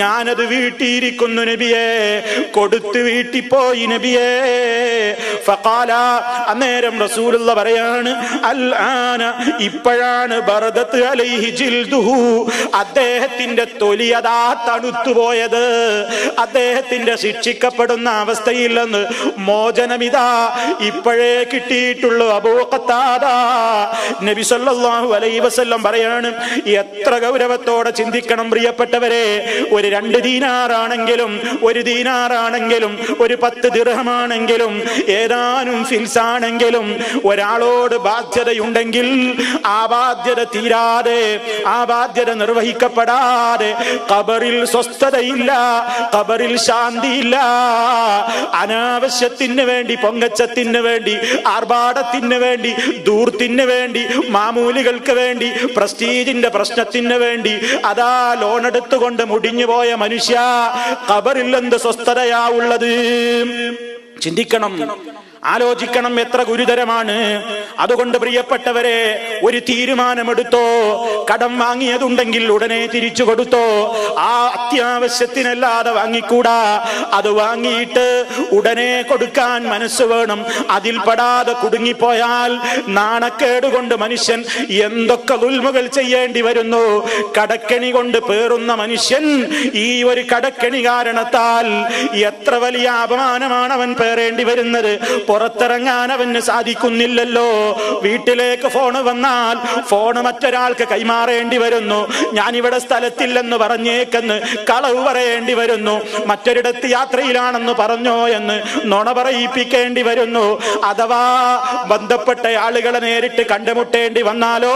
ഞാനത് വീട്ടിയിരിക്കുന്നു നബിയേ, കൊടുത്തു വീട്ടിപ്പോയി നബിയേ. ഫഖാല, അന്നേരം റസൂലുള്ളാഹി പറയാണ്, അൽ ആന, ഇപ്പോഴാണ് ബർദത്ത് അലൈഹി ജിൽദുഹു, അദ്ദേഹത്തിന്റെ തൊലിയതാ തണുത്തുപോയത്, അദ്ദേഹത്തിന്റെ ശിക്ഷിക്കപ്പെടുന്ന അവസ്ഥയിൽ നിന്ന് മോചനമിതാ ഇപ്പോഴേ കിട്ടിയിട്ടുള്ളൂ അബൂ ഖത്താദ. നബി സല്ലല്ലാഹു അലൈഹി വസല്ലം പറയാണ്, എത്ര ഗൗരവത്തോടെ ചിന്തിക്കണം പ്രിയപ്പെട്ടവരെ. ഒരു 2 ദീനാറാണെങ്കിലും, 1 ദീനാറാണെങ്കിലും, ഒരു 10 ദിർഹമാണെങ്കിലും, ഏതാനും ഫിൽസാണെങ്കിലും, ഒരാളോട് ബാധ്യതയുണ്ടെങ്കിൽ ആ ബാധ്യത തീരാതെ, ആ ബാധ്യത നിർവഹിക്കപ്പെടാതെ ഖബറിൽ സ്വസ്ഥതയില്ല, ഖബറിൽ ശാന്തിയില്ല. അനാവശ്യത്തിന് വേണ്ടി, പൊങ്ങച്ചത്തിന് വേണ്ടി, ആർഭാടത്തിന് വേണ്ടി, ദൂർത്തിന് വേണ്ടി, മാമൂലികൾക്ക് വേണ്ടി, പ്രസ്റ്റീജിന്റെ പ്രശ്നത്തിന് വേണ്ടി അതാ ലോൺ എടുത്തുകൊണ്ട് മുടിഞ്ഞു പോയ മനുഷ്യ, ഖബറിൽ എന്ത് സ്വസ്ഥതയാ ഉള്ളത്? ചിന്തിക്കണം, ആലോചിക്കണം, എത്ര ഗുരുതരമാണ്. അതുകൊണ്ട് പ്രിയപ്പെട്ടവരെ, ഒരു തീരുമാനമെടുത്തോ. കടം വാങ്ങിയതുണ്ടെങ്കിൽ ഉടനെ തിരിച്ചു കൊടുത്തോ. ആ അത്യാവശ്യത്തിനല്ലാതെ വാങ്ങിക്കൂടാ. അത് വാങ്ങിയിട്ട് ഉടനെ കൊടുക്കാൻ മനസ്സ് വേണം. അതിൽ പെടാതെ കുടുങ്ങിപ്പോയാൽ നാണക്കേട് കൊണ്ട് മനുഷ്യൻ എന്തൊക്കെ ദുൽമുകൾ ചെയ്യേണ്ടി വരുന്നു. കടക്കെണി കൊണ്ട് പേറുന്ന മനുഷ്യൻ ഈ ഒരു കടക്കെണി കാരണത്താൽ എത്ര വലിയ അപമാനമാണ് അവൻ പേറേണ്ടി വരുന്നത്. പുറത്തിറങ്ങാൻ അവന് സാധിക്കുന്നില്ലല്ലോ. വീട്ടിലേക്ക് ഫോണ് വന്നാൽ ഫോണ് മറ്റൊരാൾക്ക് കൈമാറേണ്ടി വരുന്നു. ഞാനിവിടെ സ്ഥലത്തില്ലെന്ന് പറഞ്ഞേക്കെന്ന് കളവ് പറയേണ്ടി വരുന്നു. മറ്റൊരിടത്ത് യാത്രയിലാണെന്ന് പറഞ്ഞോ എന്ന് നുണ പറയിപ്പിക്കേണ്ടി വരുന്നു. അഥവാ ബന്ധപ്പെട്ട ആളുകളെ നേരിട്ട് കണ്ടുമുട്ടേണ്ടി വന്നാലോ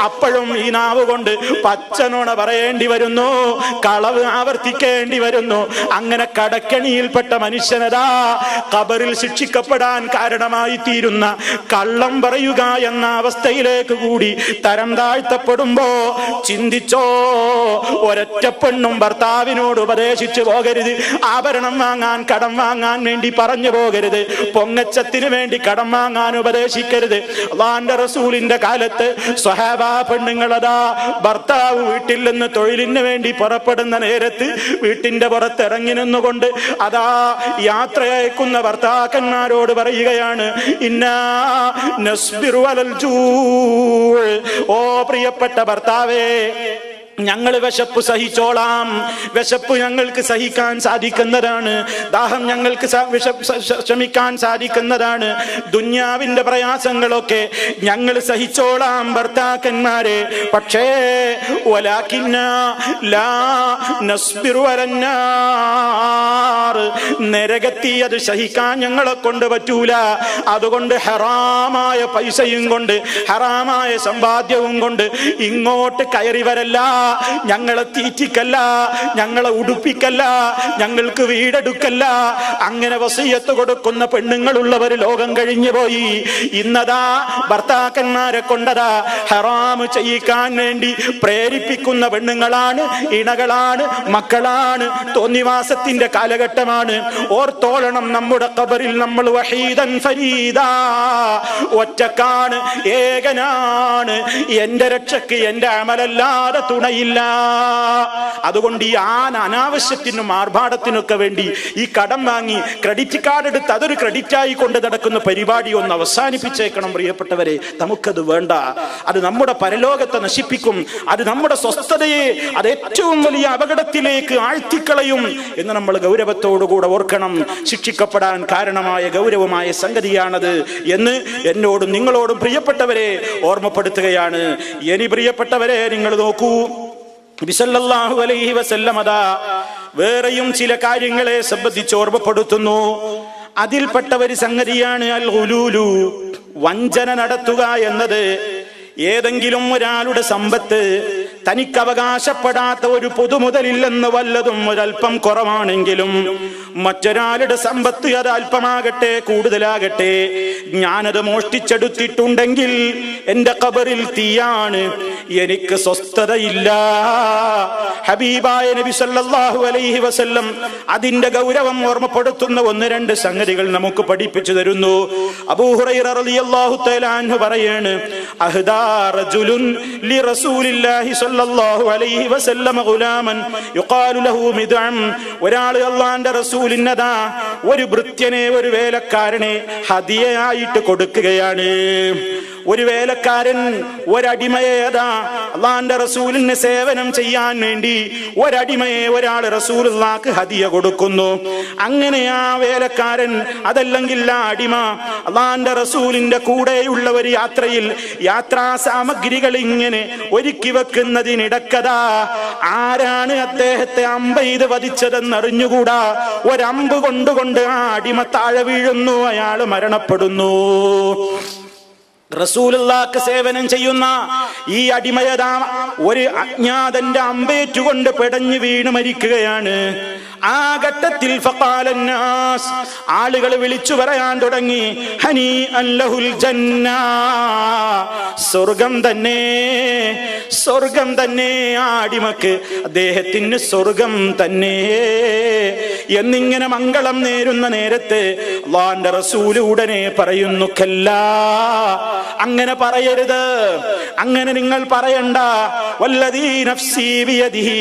അപ്പോഴും ഈ നാവ് കൊണ്ട് പച്ച നുണ പറയേണ്ടി വരുന്നു, കളവ് ആവർത്തിക്കേണ്ടി വരുന്നു. അങ്ങനെ കടക്കെണിയിൽപ്പെട്ട മനുഷ്യനതാ ഖബറിൽ ശിക്ഷിക്കപ്പെടാൻ നഷ്ടപ്പെടാൻ കാരണമായി തീരുന്ന കള്ളം പറയുക എന്ന അവസ്ഥയിലേക്ക് കൂടി തരം താഴ്ത്തപ്പെടുമ്പോ ചിന്തിച്ചോ, ഒരൊറ്റ പെണ്ണും ഭർത്താവിനോട് ഉപദേശിച്ചു പോകരുത്. ആഭരണം വാങ്ങാൻ കടം വാങ്ങാൻ വേണ്ടി പറഞ്ഞു പോകരുത്. പൊങ്ങച്ചത്തിന് വേണ്ടി കടം വാങ്ങാൻ ഉപദേശിക്കരുത്. അല്ലാഹുവിന്റെ റസൂലിന്റെ കാലത്ത് സ്വഹാബാ പെണ്ണുങ്ങളതാ ഭർത്താവ് വീട്ടിൽ നിന്ന് തൊഴിലിന് വേണ്ടി പുറപ്പെടുന്ന നേരത്ത് വീട്ടിന്റെ പുറത്തിറങ്ങി നിന്നുകൊണ്ട് അതാ യാത്ര അയക്കുന്ന ഭർത്താക്കന്മാരോട് പറയുകയാണ്, ഇന്നാ നസ്ബിറു അലൽ ജൂ. ഓ പ്രിയപ്പെട്ട ഭർത്താവേ, ഞങ്ങൾ വിശപ്പ് സഹിച്ചോളാം. വിശപ്പ് ഞങ്ങൾക്ക് സഹിക്കാൻ സാധിക്കുന്നതാണ്. ദാഹം ഞങ്ങൾക്ക് ക്ഷമിക്കാൻ സാധിക്കുന്നതാണ്. ദുന്യാവിന്റെ പ്രയാസങ്ങളൊക്കെ ഞങ്ങൾ സഹിച്ചോളാം ഭർത്താക്കന്മാരെ. പക്ഷേ വലാകിന്ന ലാ നസ്ബിറു അലന്നാർ. നരകത്തി അത് സഹിക്കാൻ ഞങ്ങളെ കൊണ്ട് പറ്റൂല. അതുകൊണ്ട് ഹറാമായ പൈസയും കൊണ്ട് ഹറാമായ സമ്പാദ്യവും കൊണ്ട് ഇങ്ങോട്ട് കയറി വരല്ല. ഞങ്ങളെ തീറ്റിക്കല്ല, ഞങ്ങളെ ഉടുപ്പിക്കല്ല, ഞങ്ങൾക്ക് വീടെടുക്കല്ല. അങ്ങനെ വസിയത്ത് കൊടുക്കുന്ന പെണ്ണുങ്ങളുള്ളവർ ലോകം കഴിഞ്ഞു പോയി. ഇന്നതാ ഭർത്താക്കന്മാരെ കൊണ്ടതാ ഹറാം ചെയ്യിക്കാൻ വേണ്ടി പ്രേരിപ്പിക്കുന്ന പെണ്ണുങ്ങളാണ്, ഇണകളാണ്, മക്കളാണ്. തോന്നിവാസത്തിന്റെ കാലഘട്ടമാണ്. ഓർത്തോളണം, നമ്മുടെ ഖബറിൽ നമ്മൾ വഹീദൻ ഫരീദാ, ഒറ്റക്കാണ്, ഏകനാണ്. എന്റെ രക്ഷയ്ക്ക് എന്റെ അമലല്ലാതെ തുണയില്ല. അതുകൊണ്ട് ഈ അനാവശ്യത്തിനും ആർഭാടത്തിനൊക്കെ വേണ്ടി ഈ കടം വാങ്ങി ക്രെഡിറ്റ് കാർഡ് എടുത്ത് അതൊരു ക്രെഡിറ്റായി കൊണ്ട് നടക്കുന്ന പരിപാടി ഒന്ന് അവസാനിപ്പിച്ചേക്കണം പ്രിയപ്പെട്ടവരെ. നമുക്കത് വേണ്ട. അത് നമ്മുടെ പരലോകത്തെ നശിപ്പിക്കും. അത് നമ്മുടെ സ്വസ്ഥതയെ അത് ഏറ്റവും വലിയ അപകടത്തിലേക്ക് ആഴ്ത്തിക്കളയും എന്ന് നമ്മൾ ഗൗരവത്തോടുകൂടെ ഓർക്കണം. ശിക്ഷിക്കപ്പെടാൻ കാരണമായ ഗൗരവമായ സംഗതിയാണത് എന്ന് എന്നോടും നിങ്ങളോടും പ്രിയപ്പെട്ടവരെ ഓർമ്മപ്പെടുത്തുകയാണ്. ഇനി പ്രിയപ്പെട്ടവരെ, നിങ്ങൾ നോക്കൂ, നബി സല്ലല്ലാഹു അലൈഹി വസല്ലം അതാ വേറെയും ചില കാര്യങ്ങളെ സംബന്ധിച്ച് ഓർമ്മപ്പെടുത്തുന്നു. അതിൽപ്പെട്ട ഒരു സംഗതിയാണ് അൽ ഗുലൂലു, വഞ്ചന നടത്തുക എന്നത്. ഏതെങ്കിലും ഒരാളുടെ സമ്പത്ത് തനിക്ക് അവകാശപ്പെടാത്ത ഒരു പൊതുമുതലില്ലെന്ന് വല്ലതും ഒരൽപ്പം കുറവാണെങ്കിലും മറ്റൊരാളുടെ സമ്പത്ത് അത് അല്പമാകട്ടെ കൂടുതലാകട്ടെ ഞാനത് മോഷ്ടിച്ചെടുത്തിട്ടുണ്ടെങ്കിൽ എന്റെ ഖബറിൽ തീയാണ്, എനിക്ക് സ്വസ്ഥതയില്ല. ഹബീബായ നബി സല്ലല്ലാഹു അലൈഹി വസല്ലം അതിന്റെ ഗൗരവം ഓർമ്മപ്പെടുത്തുന്ന ഒന്ന് രണ്ട് സംഗതികൾ നമുക്ക് പഠിപ്പിച്ചു തരുന്നു. അബൂ ഹുറൈറ റളിയല്ലാഹു തആല അൻഹു പറയാണ്, അഹ്ദാ റജുലുൻ ലി റസൂലില്ലാഹി സല്ലല്ലാഹു അലൈഹി വസല്ലം ഗുലാമൻ യുഖാലു ലഹു മിദ്അം. ഒരാൾ അല്ലാഹുവിന്റെ റസൂലിനദാ ഒരു ഭൃത്യനെ, ഒരു വേലക്കാരനെ ഹദിയയായിട്ട് കൊടുക്കുകയാണ്. ഒരു വേലക്കാരൻ ഒരടിമയെ അതാ അല്ലാഹുവിന്റെ റസൂലിന് സേവനം ചെയ്യാൻ വേണ്ടി ഒരടിമയെ ഒരാൾ റസൂലുള്ളാഹിക്ക് ഹദിയ കൊടുക്കുന്നു. അങ്ങനെ ആ വേലക്കാരൻ അതല്ലെങ്കിൽ ആ അടിമ അല്ലാഹുവിന്റെ റസൂലിന്റെ കൂടെയുള്ള ഒരു യാത്രയിൽ യാത്രാ സാമഗ്രികൾ ഇങ്ങനെ ഒരുക്കി വെക്കുന്നതിനിടക്കതാ ആരാണ് അദ്ദേഹത്തെ അമ്പെയ്ത് വധിച്ചതെന്ന് അറിഞ്ഞുകൂടാ. ഒരമ്പ് കൊണ്ടുകൊണ്ട് ആ അടിമ താഴെ വീഴുന്നു, അയാൾ മരണപ്പെടുന്നു. റസൂലുള്ളാഹിക്ക് സേവനം ചെയ്യുന്ന ഈ അടിമയതാ ഒരു അജ്ഞാതന്റെ അമ്പേറ്റുകൊണ്ട് പെടഞ്ഞു വീണ് മരിക്കുകയാണ്. ആ ഘട്ടത്തിൽ ഫഖാലന്നാസ്, ആളുകൾ വിളിച്ചു പറയാൻ തുടങ്ങി, ഹനീഅൻ ലഹുൽ ജന്ന, സ്വർഗം തന്നെ, സ്വർഗം തന്നെ ആ അടിമക്ക്, അദ്ദേഹത്തിന് സ്വർഗം തന്നെ എന്നിങ്ങനെ മംഗളം നേരുന്ന നേരത്തെ അല്ലാഹുവിന്റെ റസൂൽ ഉടനെ പറയുന്നു, കല്ലാ, അങ്ങനെ പറയരുത്, അങ്ങനെ നിങ്ങൾ പറയണ്ട. വല്ലദീ നഫ്സി ബിയദിഹി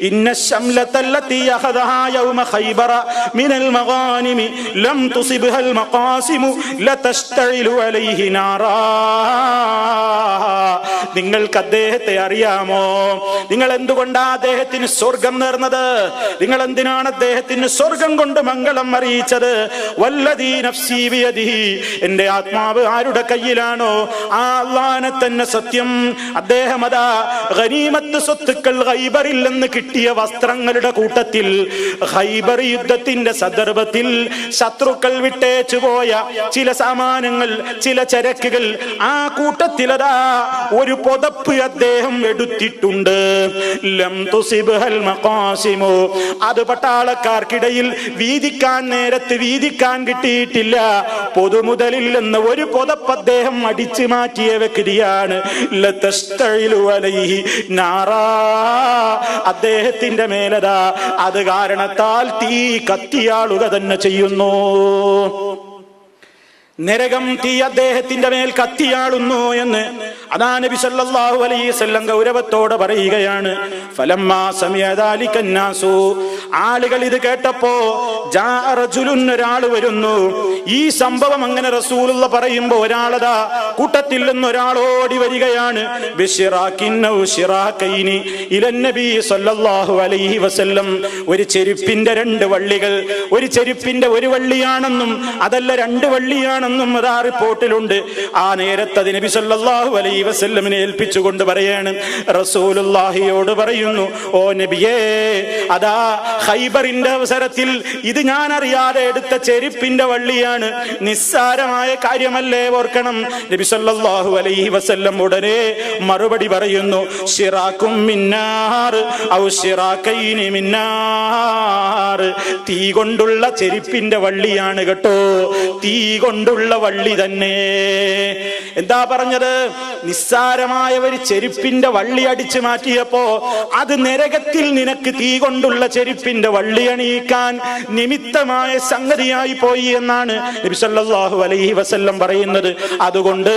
ഇന്ന ശംലതല്ലതി യഖദഹാ യൗമ ഖൈബറ മിനൽ മഗാനിമി ലം തുസിബ്ഹൽ മഖാസിമു ലതസ്തഇലു അലൈഹി നാറാ. നിങ്ങൾക്ക് അദ്ദേഹത്തെ അറിയാമോ? നിങ്ങൾ എന്തുകൊണ്ടാ അദ്ദേഹത്തിന് സ്വർഗം നേർന്നത്? നിങ്ങൾ എന്തിനാണ് അദ്ദേഹത്തിന് സ്വർഗം കൊണ്ട് മംഗളം അറിയിച്ചത്? വല്ലദീ നഫ്സി ബിയദിഹി, എന്റെ ആത്മാവ് ആരുടെ കയ്യിലാണോ ആ അല്ലാഹുവിനെ തന്നെ സത്യം. അദ്ദേഹം അതാ ഗനീമത്ത് സ്വത്തുക്കൾ ഖൈബറിൽ നിന്ന് കിട്ടിയ വസ്ത്രങ്ങളുടെ കൂട്ടത്തിൽ ഖൈബർ യുദ്ധത്തിന്റെ സന്ദർഭത്തിൽ ശത്രുക്കൾ വിട്ടേച്ചു പോയ ചില സാമാനങ്ങൾ, ചില ചരക്കുകൾ ആ കൂട്ടത്തിലതാ ഒരു പുതപ്പ് അദ്ദേഹം എടുത്തിട്ടുണ്ട്. ലം തുസിബ്ഹൽ മഖാസിമു, അത് പട്ടാളക്കാർക്കിടയിൽ വീതിക്കാൻ നേരത്ത് വീതിക്കാൻ കിട്ടിയിട്ടില്ല. പൊതുമുതലിൽ നിന്ന് ഒരു പുതപ്പ് അദ്ദേഹം അടിച്ചു മാറ്റിയ വ്യക്തിയാണ്. ലതസ്തഇലു അലൈഹി നാറാ, അദ്ദേഹത്തിന്റെ മേലതാ അത് കാരണത്താൽ തീ കത്തിയാളുക തന്നെ ചെയ്യുന്നു. നരകം തീ അദ്ദേഹത്തിന്റെ മേൽ കത്തിയാളുന്നു എന്ന് അതാ നബി സല്ലല്ലാഹു അലൈഹി വസല്ലം ഗൗരവത്തോടെ പറയുകയാണ്. ഫലമ്മാ സമിഅ ദാലിക നാസു, ആളുകൾ ഇത് കേട്ടപ്പോ ജാഅ റജുലുൻ, ഒരാൾ വരുന്നു. ഈ സംഭവം അങ്ങനെ റസൂലുള്ള പറയുമ്പോ ഒരാളതാ കൂട്ടത്തിൽ നിന്ന് ഒരാൾ ഓടി വരികയാണ്. ബിശ്റാകിന്നൗ ശിറാകൈനി ഇലൻ നബി സല്ലല്ലാഹു അലൈഹി വസല്ലം, ഒരു ചെരുപ്പിന്റെ രണ്ട് വള്ളികൾ, ഒരു ചെരുപ്പിന്റെ ഒരു വള്ളിയാണെന്നും അതല്ല രണ്ട് വള്ളിയാണ് അതാ റിപ്പോർട്ടിലുണ്ട്. ആ നേരത്തെ നബി സല്ലല്ലാഹു അലൈഹി വസല്ലമിനെ ഏൽപ്പിച്ചുകൊണ്ട് പറയാണ്, റസൂലുള്ളാഹിയോട് പറയുന്നു, ഓ നബിയേ, അതാ ഖൈബറിന്റെ അവസരത്തിൽ ഇത് ഞാൻ അറിയാതെ എടുത്ത ചെരുപ്പിന്റെ വള്ളിയാണ്, നിസ്സാരമായ കാര്യമല്ലേ, ഓർക്കണം. നബി സല്ലല്ലാഹു അലൈഹി വസല്ലം ഉടനെ മറുപടി പറയുന്നു, ശിറാകും മിന്നാർ ഔ ശിറാകൈനി മിന്നാർ, തീ കൊണ്ടുള്ള ചെരുപ്പിന്റെ വള്ളിയാണ് കേട്ടോ, തീ കൊണ്ടുള്ള വള്ളി തന്നെ. എന്താ പറഞ്ഞത്? നിസ്സാരമായ ഒരു ചെരുപ്പിന്റെ വള്ളി അടിച്ചു മാറ്റിയപ്പോ അത് നരകത്തിൽ നിനക്ക് തീ കൊണ്ടുള്ള ചെരുപ്പിന്റെ വള്ളി അണിയിക്കാൻ നിമിത്തമായ സംഗതിയായി പോയി എന്നാണ് നബി സല്ലല്ലാഹു അലൈഹി വസല്ലം പറയുന്നത്. അതുകൊണ്ട്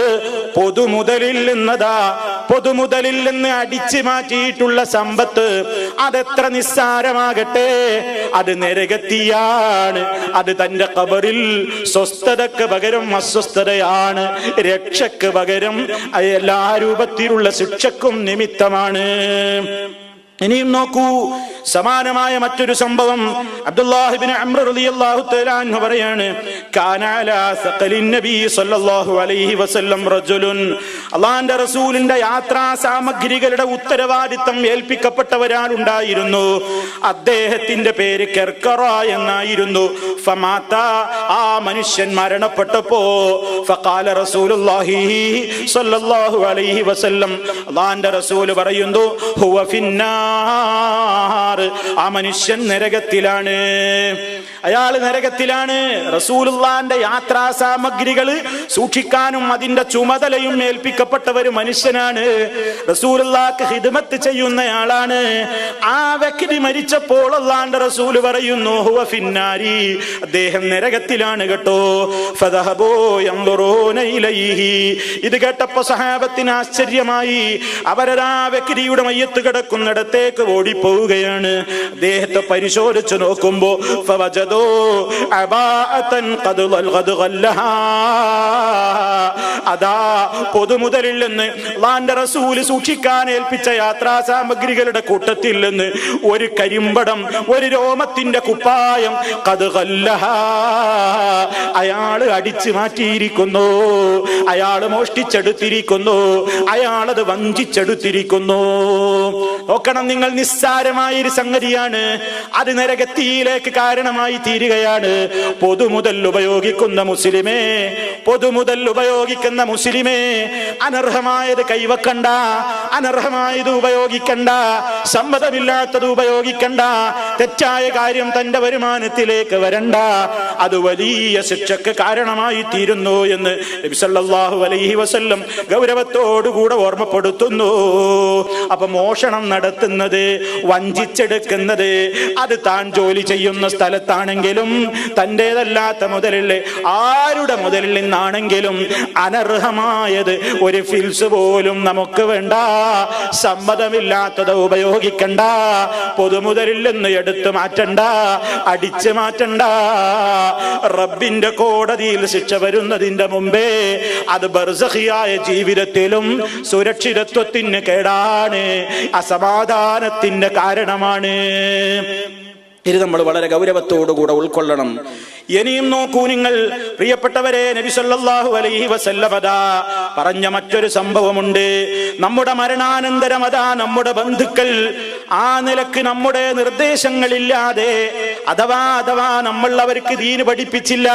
പൊതുമുതലിൽ നിന്ന് അടിച്ചു മാറ്റിയിട്ടുള്ള സമ്പത്ത് അതെത്ര നിസ്സാരമാകട്ടെ, അത് നരകത്തിയാണ്. അത് തന്റെ ഖബറിൽ സ്വസ്ഥതക്ക് പകരം അസ്വസ്ഥതയാണ്, രക്ഷക്ക് പകരം എല്ലാ രൂപത്തിലുള്ള ശിക്ഷക്കും നിമിത്തമാണ്. ഇനിയും നോക്കൂ, സമാനമായ മറ്റൊരു സംഭവം. അബ്ദുല്ലാഹ് ഇബ്നു അംർ റളിയല്ലാഹു തആല അൻഹു പറയാണ്, കാന അലാ സഖലിൻ നബി സല്ലല്ലാഹു അലൈഹി വസല്ലം റജുലുൻ, അല്ലാഹുവിന്റെ റസൂലിന്റെ യാത്രാ സാമഗ്രികളുടെ ഉത്തരവാദിത്തം ഏൽപ്പിക്കപ്പെട്ട ഒരാളുണ്ടായിരുന്നു. അദ്ദേഹത്തിന്റെ പേര് കർക്കറ എന്നായിരുന്നു. ഫമാത, ആ മനുഷ്യൻ മരണപ്പെട്ടപ്പോ ഫഖാല റസൂലുള്ളാഹി സല്ലല്ലാഹു അലൈഹി വസല്ലം, അല്ലാഹുവിന്റെ റസൂൽ പറയുന്നു, ഹുവ ഫിന്നാർ, ആ മനുഷ്യൻ നരകത്തിലാണ്, അയാൾ നരകത്തിലാണ്. റസൂലുള്ളാന്റെ യാത്രാ സാമഗ്രികൾ സൂക്ഷിക്കാനും അതിന്റെ ചുമതലയും ഏൽപ്പിക്കപ്പെട്ട ഒരു മനുഷ്യനാണ്. റസൂലുള്ളാക്ക് ഖിദ്മത്ത് ചെയ്യുന്നയാളാണ്. ആ വ്യക്തി മരിച്ചപ്പോൾ അല്ലാഹുവിന്റെ റസൂൽ പറയുന്നു, ഹുവ ഫിന്നാരി, അദ്ദേഹം നരകത്തിലാണ് കേട്ടോ. ഫദഹബൂ യൻദുറൂന ഇലൈഹി, ഇത് കേട്ടപ്പോ സഹാബത്തിന് ആശ്ചര്യമായി. അവരാ വ്യക്തിയുടെ മയ്യത്ത് കിടക്കുന്നിടത്തേക്ക് ഓടിപ്പോവുകയാണ്. അദ്ദേഹത്തെ പരിശോധിച്ചു നോക്കുമ്പോ ഫവജദൂ അബാഅതൻ ഖദ് ഖല്ലഹാ, അതാ പൊതുമുതലിൽ നിന്ന് അല്ലാഹുവിന്റെ റസൂൽ സൂക്ഷിക്കാൻ ഏൽപ്പിച്ച യാത്രാ സാമഗ്രികളുടെ കൂട്ടത്തിൽ നിന്ന് ഒരു കരിമ്പടം, ഒരു രോമത്തിന്റെ കുപ്പായം, ഖദ് ഖല്ലഹാ, അയാൾ അടിച്ചു മാറ്റിയിരിക്കുന്നു, അയാൾ മോഷ്ടിച്ചെടുത്തിരിക്കുന്നു, അയാളത് വഞ്ചിച്ചെടുത്തിരിക്കുന്നു. നോക്കണം നിങ്ങൾ, നിസ്സാരമായൊരു സംഗതിയാണ്, അത് നരകത്തിയിലേക്ക് കാരണമായി തീരുകയാണ്. പൊതുമുതൽ ഉപയോഗിക്കുന്ന മുസ്ലിമേ, പൊതുമുതൽ ഉപയോഗിക്കുന്ന മുസ്ലിമേ, അനർഹമായത് കൈവക്കണ്ട, അനർഹമായത് ഉപയോഗിക്കണ്ട, സമ്മതമില്ലാത്തത് ഉപയോഗിക്കണ്ട, തെറ്റായ കാര്യം തന്റെ വരുമാനത്തിലേക്ക് വരണ്ട, അത് വലിയ ശിക്ഷക്ക് കാരണമായി തീരുന്നു എന്ന് നബി സല്ലല്ലാഹു അലൈഹി വസല്ലം ഗൗരവത്തോടുകൂടെ ഓർമ്മപ്പെടുത്തുന്നു. അപ്പൊ മോഷണം നടത്തുന്നത്, വഞ്ചിച്ചെടുക്കുന്നത്, അത് താൻ ജോലി ചെയ്യുന്ന സ്ഥലത്താണെങ്കിലും തൻ്റെതല്ലാത്ത മുതലിൽ ആരുടെ മുതലിൽ നിന്നാണെങ്കിലും അനർഹമായത് ഒരു ഫിൽസ് പോലും നമുക്ക് വേണ്ട, സമ്മതമില്ലാത്തത് ഉപയോഗിക്കണ്ട, പൊതുമുതലിൽ നിന്ന് എടുത്തു മാറ്റണ്ട, അടിച്ചു മാറ്റണ്ട. റബ്ബിന്റെ കോടതിയിൽ ശിക്ഷ വരുന്നതിന്റെ മുമ്പേ അത് ബർസഖിയായ ജീവിതത്തിലും സുരക്ഷിതത്വത്തിന് കേടാണ്, അസമാധാനത്തിന്റെ കാരണമാണ്. ഇത് നമ്മൾ വളരെ ഗൗരവത്തോടുകൂടെ ഉൾക്കൊള്ളണം. ഇനിയും നോക്കൂ നിങ്ങൾ പ്രിയപ്പെട്ടവരെ, നബി സല്ലല്ലാഹു അലൈഹി വസല്ലം പറഞ്ഞ മറ്റൊരു സംഭവമുണ്ട്. നമ്മുടെ മരണാനന്തരം നമ്മുടെ ബന്ധുക്കൾ ആ നിലക്ക് നമ്മുടെ നിർദ്ദേശങ്ങളില്ലാതെ അഥവാ നമ്മൾ അവർക്ക് ദീന് പഠിപ്പിച്ചില്ല,